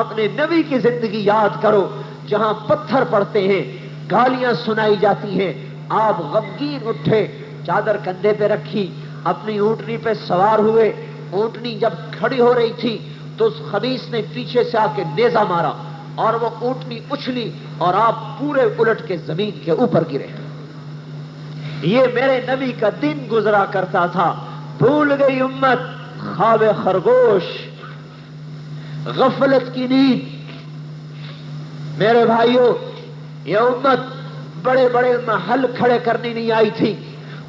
اپنے نبی کی زندگی یاد کرو، جہاں پتھر پڑتے ہیں، گالیاں سنائی جاتی ہیں، آپ غمگین اٹھے، چادر کندھے پہ رکھی، اپنی اونٹنی پہ سوار ہوئے۔ اونٹنی جب کھڑی ہو رہی تھی تو اس خبیث نے پیچھے سے آ کے نیزہ مارا اور وہ اونٹنی اچھلی اور آپ پورے الٹ کے زمین کے اوپر گرے۔ یہ میرے نبی کا دن گزرا کرتا تھا۔ بھول گئی امت خواب خرگوش، غفلت کی نیند۔ میرے بھائیوں، یہ امت بڑے بڑے محل کھڑے کرنے نہیں آئی تھی۔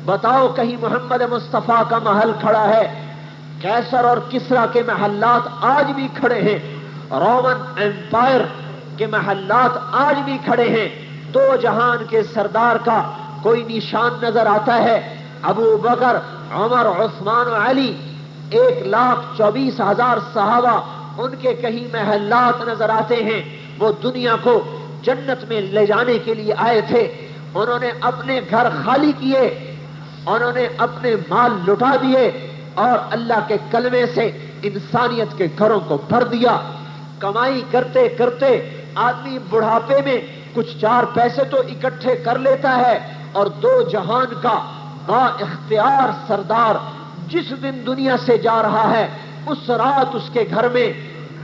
بتاؤ کہیں محمد مصطفیٰ کا محل کھڑا ہے؟ کیسر اور کسرا کے محلات آج بھی کھڑے ہیں، رومن ایمپائر کے محلات آج بھی کھڑے ہیں۔ دو جہان کے سردار کا کوئی نشان نظر آتا ہے؟ ابو بکر، عمر، عثمان و علی، 1,24,000 صحابہ، ان کے کہیں محلات نظر آتے ہیں؟ وہ دنیا کو جنت میں لے جانے کے لیے آئے تھے، انہوں نے اپنے گھر خالی کیے، انہوں نے اپنے مال لٹا دیے اور اللہ کے کلمے سے انسانیت کے گھروں کو بھر دیا۔ کمائی کرتے کرتے آدمی بڑھاپے میں کچھ 4 پیسے تو اکٹھے کر لیتا ہے، اور 2 جہان کا با اختیار سردار جس دن دنیا سے جا رہا ہے، اس رات اس کے گھر میں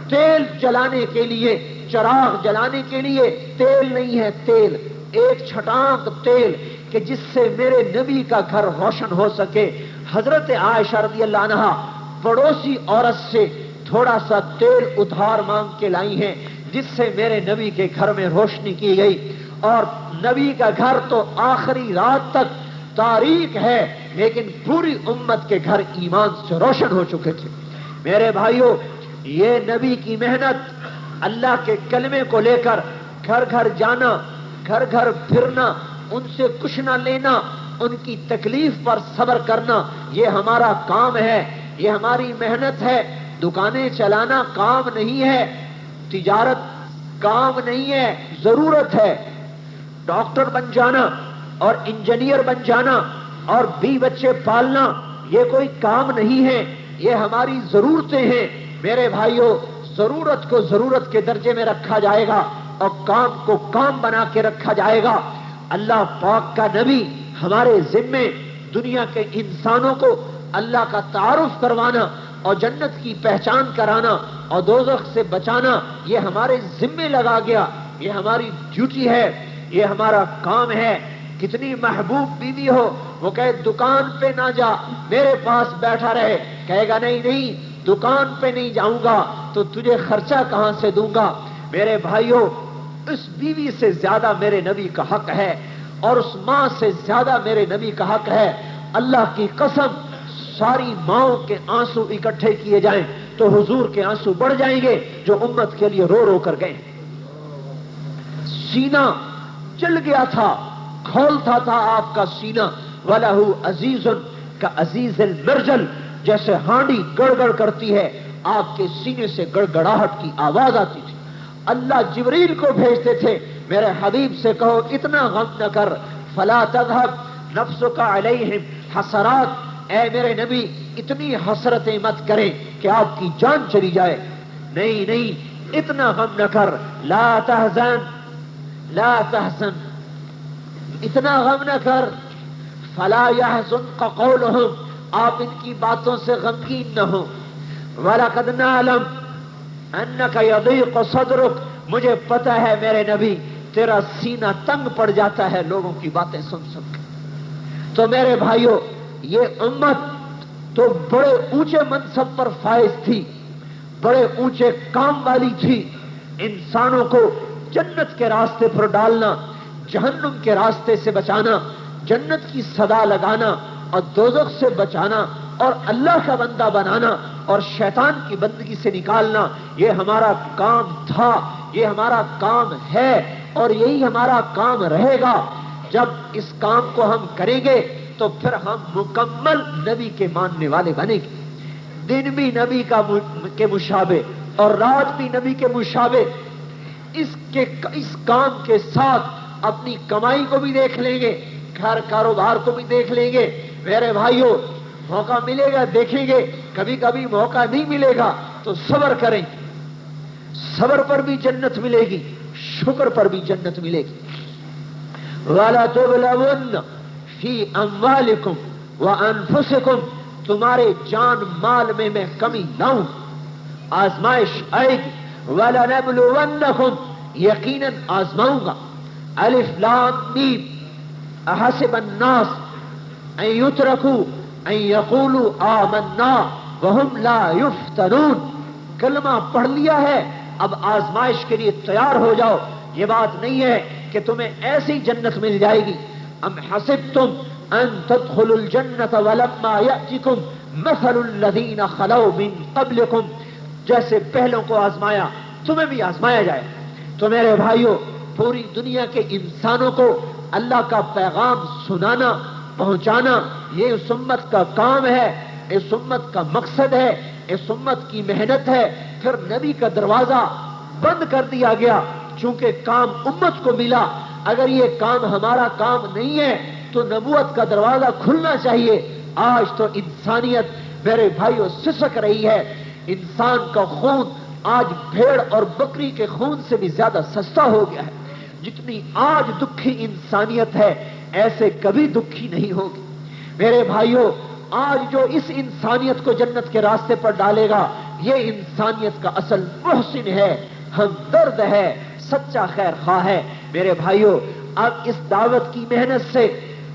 تیل جلانے کے لیے، چراغ جلانے کے لیے تیل نہیں ہے، تیل، ایک چھٹانک تیل کہ جس سے میرے نبی کا گھر روشن ہو سکے۔ حضرت عائشہ رضی اللہ عنہا پڑوسی عورت سے تھوڑا سا تیل ادھار مانگ کے لائی ہیں، جس سے میرے نبی کے گھر میں روشنی کی گئی، اور نبی کا گھر تو آخری رات تک تاریک ہے، لیکن پوری امت کے گھر ایمان سے روشن ہو چکے تھے۔ میرے بھائیوں، یہ نبی کی محنت، اللہ کے کلمے کو لے کر گھر گھر جانا، گھر گھر پھرنا، ان سے کچھ نہ لینا، ان کی تکلیف پر صبر کرنا، یہ ہمارا کام ہے، یہ ہماری محنت ہے۔ دکانیں چلانا کام نہیں ہے، تجارت کام نہیں ہے، ضرورت ہے۔ ڈاکٹر بن جانا اور انجینئر بن جانا اور 20 بچے پالنا یہ کوئی کام نہیں ہے، یہ ہماری ضرورتیں ہیں۔ میرے بھائیوں، ضرورت کو ضرورت کے درجے میں رکھا جائے گا اور کام کو کام بنا کے رکھا جائے گا۔ اللہ پاک کا نبی ہمارے ذمے دنیا کے انسانوں کو اللہ کا تعارف کروانا اور جنت کی پہچان کرانا اور دوزخ سے بچانا، یہ ہمارے ذمے لگا گیا، یہ ہماری ڈیوٹی ہے، یہ ہمارا کام ہے۔ کتنی محبوب بیوی ہو، وہ کہے دکان پہ نہ جا، میرے پاس بیٹھا رہے، کہے گا نہیں نہیں دکان پہ نہیں جاؤں گا تو تجھے خرچہ کہاں سے دوں گا؟ میرے بھائیوں، اس بیوی سے زیادہ میرے نبی کا حق ہے، اور اس ماں سے زیادہ میرے نبی کا حق ہے۔ اللہ کی قسم، ساری ماؤں کے آنسو اکٹھے کیے جائیں تو حضور کے آنسو بڑھ جائیں گے، جو امت کے لیے رو رو کر گئے۔ سینہ چل گیا تھا، کھولتا تھا آپ کا سینہ، وَلَهُ عَزِيزٌ كَعَزِيزِ الْمِرْجَلِ، جیسے ہانڈی گڑ گڑ کرتی ہے، آپ کے سینے سے گڑگڑاہٹ کی آواز آتی تھی۔ اللہ جبریل کو بھیجتے تھے، میرے حبیب سے کہو اتنا غم نہ کر، فَلَا تَذْهَبْ نَفْسُكَ عَلَيْهِمْ حَسَرَاتٍ، اے میرے نبی اتنی حسرتیں مت کریں کہ آپ کی جان چلی جائے۔ نہیں نہیں، اتنا غم نہ کر، لا تحزن لا تحزن، اتنا غم نہ کر، فلا يحزنك قولهم، آپ ان کی باتوں سے غمگین نہ ہو۔ وَلَقَدْ نَعْلَمُ أَنَّكَ يَضِيقُ صَدْرُكَ، مجھے پتہ ہے میرے نبی تیرا سینہ تنگ پڑ جاتا ہے لوگوں کی باتیں سن سن کے۔ تو میرے بھائیوں، یہ امت تو بڑے اونچے منصب پر فائز تھی، بڑے اونچے کام والی تھی، انسانوں کو جنت کے راستے پر ڈالنا، جہنم کے راستے سے بچانا، جنت کی صدا لگانا اور دوزخ سے بچانا اور اللہ کا بندہ بنانا اور شیطان کی بندگی سے نکالنا، یہ ہمارا کام تھا، یہ ہمارا کام ہے اور یہی ہمارا کام رہے گا۔ جب اس کام کو ہم کریں گے تو پھر ہم مکمل نبی کے ماننے والے بنیں گے، دن بھی نبی کے مشابہ اور رات بھی نبی کے مشابہ۔ اس کام کے ساتھ اپنی کمائی کو بھی دیکھ لیں گے، گھر کاروبار کو بھی دیکھ لیں گے۔ میرے بھائیوں، موقع ملے گا دیکھیں گے، کبھی کبھی موقع نہیں ملے گا تو صبر کریں، صبر پر بھی جنت ملے گی، شکر پر بھی جنت ملے گی۔ وَلَا تُبْلَوُنَّ فِي أَمْوَالِكُمْ وَأَنفُسِكُمْ، تمہارے جان مال میں کمی لاؤں، آزمائش آئے گی۔ وَلَنَبْلُوَنَّكُمْ، یقیناً آزماؤں گا۔ الف لام میم، احسب الناس ان یترکوا ان یقولوا آمنا وهم لا یفتنون، کلمہ پڑھ لیا ہے، اب آزمائش کے لیے تیار ہو جاؤ۔ یہ بات نہیں ہے کہ تمہیں ایسی جنت مل جائے گی۔ ام حسبتم ان تدخلوا الجنة ولما یأتکم مثل الذین خلوا من قبلکم، جیسے پہلوں کو آزمایا تمہیں بھی آزمایا جائے۔ تو میرے بھائیوں، پوری دنیا کے انسانوں کو اللہ کا پیغام سنانا، پہنچانا، یہ اس امت کا کام ہے، اس امت کا مقصد ہے، اس امت کی محنت ہے۔ پھر نبی کا دروازہ بند کر دیا گیا، چونکہ کام امت کو ملا، اگر یہ کام ہمارا کام نہیں ہے تو نبوت کا دروازہ کھلنا چاہیے۔ آج تو انسانیت میرے بھائیوں سسک رہی ہے، انسان کا خون آج بھیڑ اور بکری کے خون سے بھی زیادہ سستا ہو گیا ہے۔ جتنی آج دکھی انسانیت ہے ایسے کبھی دکھی نہیں ہوگی۔ میرے بھائیوں آج جو اس انسانیت کو جنت کے راستے پر ڈالے گا یہ انسانیت کا اصل محسن ہے، ہمدرد ہے، سچا خیر خواہ ہے۔ میرے بھائیوں اب اس دعوت کی محنت سے،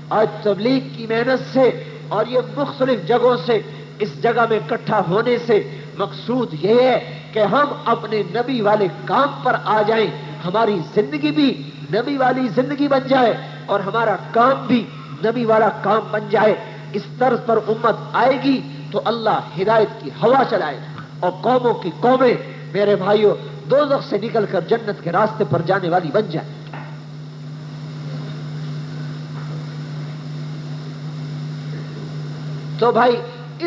آج تبلیغ کی محنت سے اور یہ مختلف جگہوں سے اس جگہ میں اکٹھا ہونے سے مقصود یہ ہے کہ ہم اپنے نبی والے کام پر آ جائیں، ہماری زندگی بھی نبی والی زندگی بن جائے اور ہمارا کام بھی نبی والا کام بن جائے۔ اس طرز پر امت آئے گی تو اللہ ہدایت کی ہوا چلائے اور قوموں کی قومیں میرے بھائیوں دوزخ سے نکل کر جنت کے راستے پر جانے والی بن جائے۔ تو بھائی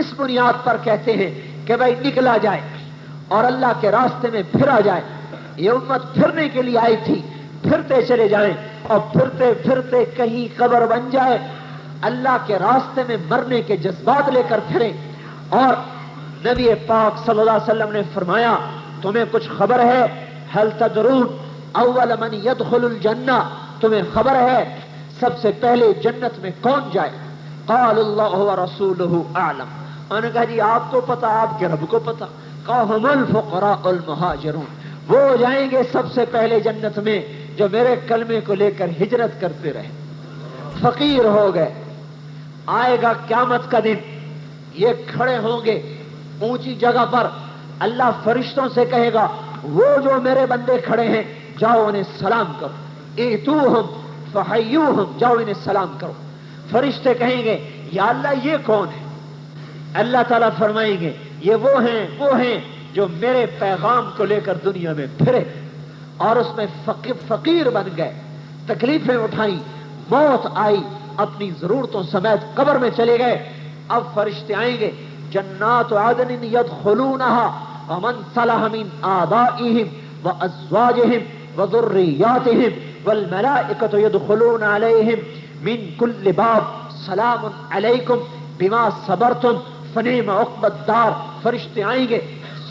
اس بنیاد پر کہتے ہیں کہ بھائی نکلا جائے اور اللہ کے راستے میں پھرا جائے۔ یہ امت پھرنے کے لیے آئی تھی، پھرتے چلے جائیں اور پھرتے پھرتے کہیں قبر بن جائے، اللہ کے راستے میں مرنے کے جذبات لے کر پھریں۔ اور نبی پاک صلی اللہ علیہ وسلم نے فرمایا تمہیں کچھ خبر ہے؟ هل تدرون اول من يدخل الجنہ، تمہیں خبر ہے سب سے پہلے جنت میں کون جائے؟ قال اللہ ورسولہ اعلم، انہوں نے کہا جی آپ کو پتا، آپ کے رب کو پتا۔ قال هم الفقراء المہاجرون، وہ جائیں گے سب سے پہلے جنت میں جو میرے کلمے کو لے کر ہجرت کرتے رہے، فقیر ہو گئے۔ آئے گا قیامت کا دن، یہ کھڑے ہوں گے اونچی جگہ پر، اللہ فرشتوں سے کہے گا وہ جو میرے بندے کھڑے ہیں جاؤ انہیں سلام کرو، ایتوہم فحیوہم، جاؤ انہیں سلام کرو۔ فرشتے کہیں گے یا اللہ یہ کون ہے؟ اللہ تعالیٰ فرمائیں گے یہ وہ ہیں جو میرے پیغام کو لے کر دنیا میں پھرے اور اس میں فقیر بن گئے، تکلیفیں اٹھائیں، موت آئی، اپنی ضرورتوں سمیت قبر میں چلے گئے۔ اب فرشتے آئیں گے جنات عدن یدخلونہا ومن صلح من آبائہم وازواجہم وذریاتہم والملائکۃ یدخلون علیہم من کل باب سلام علیکم بما صبرتم فنعم عقبی الدار۔ فرشتے آئیں گے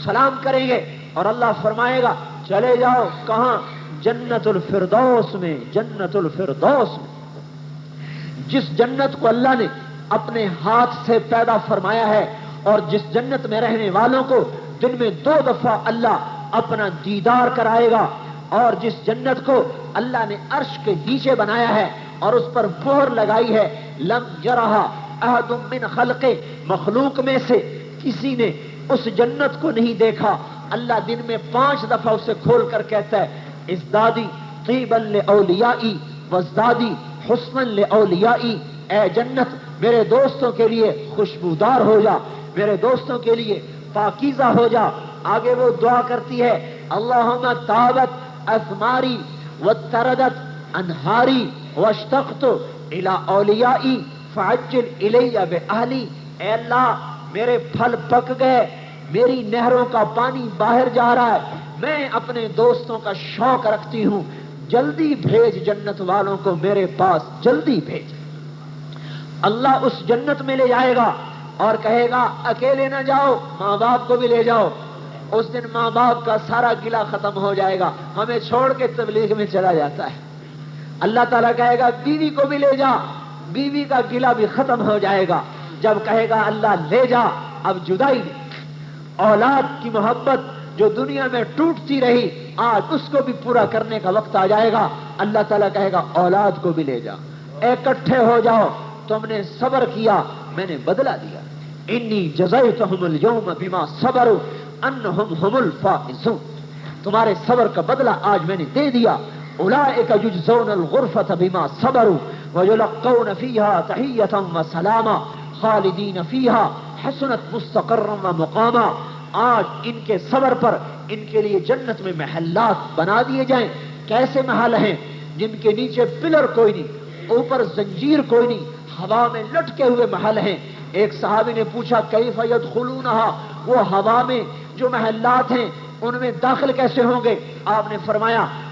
سلام کریں گے اور اللہ فرمائے گا چلے جاؤ کہاں؟ جنت الفردوس میں، جنت الفردوس میں، جس جنت کو اللہ نے اپنے ہاتھ سے پیدا فرمایا ہے اور جس جنت میں رہنے والوں کو دن میں 2 دفعہ اللہ اپنا دیدار کرائے گا، اور جس جنت کو اللہ نے عرش کے نیچے بنایا ہے اور اس پر مہر لگائی ہے لم یرہا احد من خلق، مخلوق میں سے کسی نے اس جنت کو نہیں دیکھا۔ اللہ دن میں 5 دفعہ اسے کھول کر کہتا ہے ازدادی طیبا لاولیائی وازدادی حسنا لاولیائی، اے جنت میرے دوستوں کے لیے خوشبودار ہو جا، میرے دوستوں کے لیے پاکیزہ ہو جا۔ آگے وہ دعا کرتی ہے اللہم تابت اثماری وتردت انہاری واشتقت الی اولیائی فعجل الی باہلی، اے اللہ میرے پھل پک گئے، میری نہروں کا پانی باہر جا رہا ہے، میں اپنے دوستوں کا شوق رکھتی ہوں، جلدی بھیج جنت والوں کو میرے پاس، جلدی بھیج۔ اللہ اس جنت میں لے جائے گا اور کہے گا اکیلے نہ جاؤ، ماں باپ کو بھی لے جاؤ۔ اس دن ماں باپ کا سارا گلہ ختم ہو جائے گا، ہمیں چھوڑ کے تبلیغ میں چلا جاتا ہے۔ اللہ تعالیٰ کہے گا بیوی کو بھی لے جا، بیوی کا گلہ بھی ختم ہو جائے گا۔ جب کہے گا اللہ لے جا، اب جدائی نہیں، اولاد کی محبت جو دنیا میں ٹوٹتی رہی آج اس کو بھی پورا کرنے کا وقت آ جائے گا۔ اللہ تعالیٰ کہے گا اولاد کو بھی لے جا، اکٹھے ہو جاؤ، تم نے صبر کیا میں نے بدلہ دیا، انی جزیتہم اليوم بما صبروا انہم هم الفائزون، تمہارے صبر کا بدلہ آج میں نے دے دیا۔ اولئک یجزون الغرفۃ بما صبروا ویلقون فیہا تحیۃ وسلاما خالدین فیہا حسنت مستقرا ومقاما۔ آج ان کے صبر پر ان کے لیے جنت میں محلات بنا دیے جائیں۔ کیسے محل ہیں؟ جن کے نیچے پلر کوئی نہیں، اوپر زنجیر کوئی نہیں، ہوا میں لٹکے ہوئے محل ہیں۔ ایک صحابی نے پوچھا کیف یدخلونہا، وہ ہوا میں جو محلات ہیں ان میں داخل کیسے ہوں گے؟ آپ نے فرمایا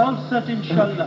All set inshallah.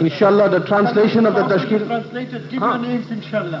Inshallah the translation of the tashkil. Translated, give your names inshallah.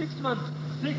6 months। 6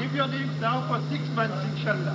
Give your names now for 6 months inshallah.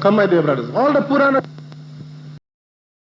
Come my dear brothers. All the Purana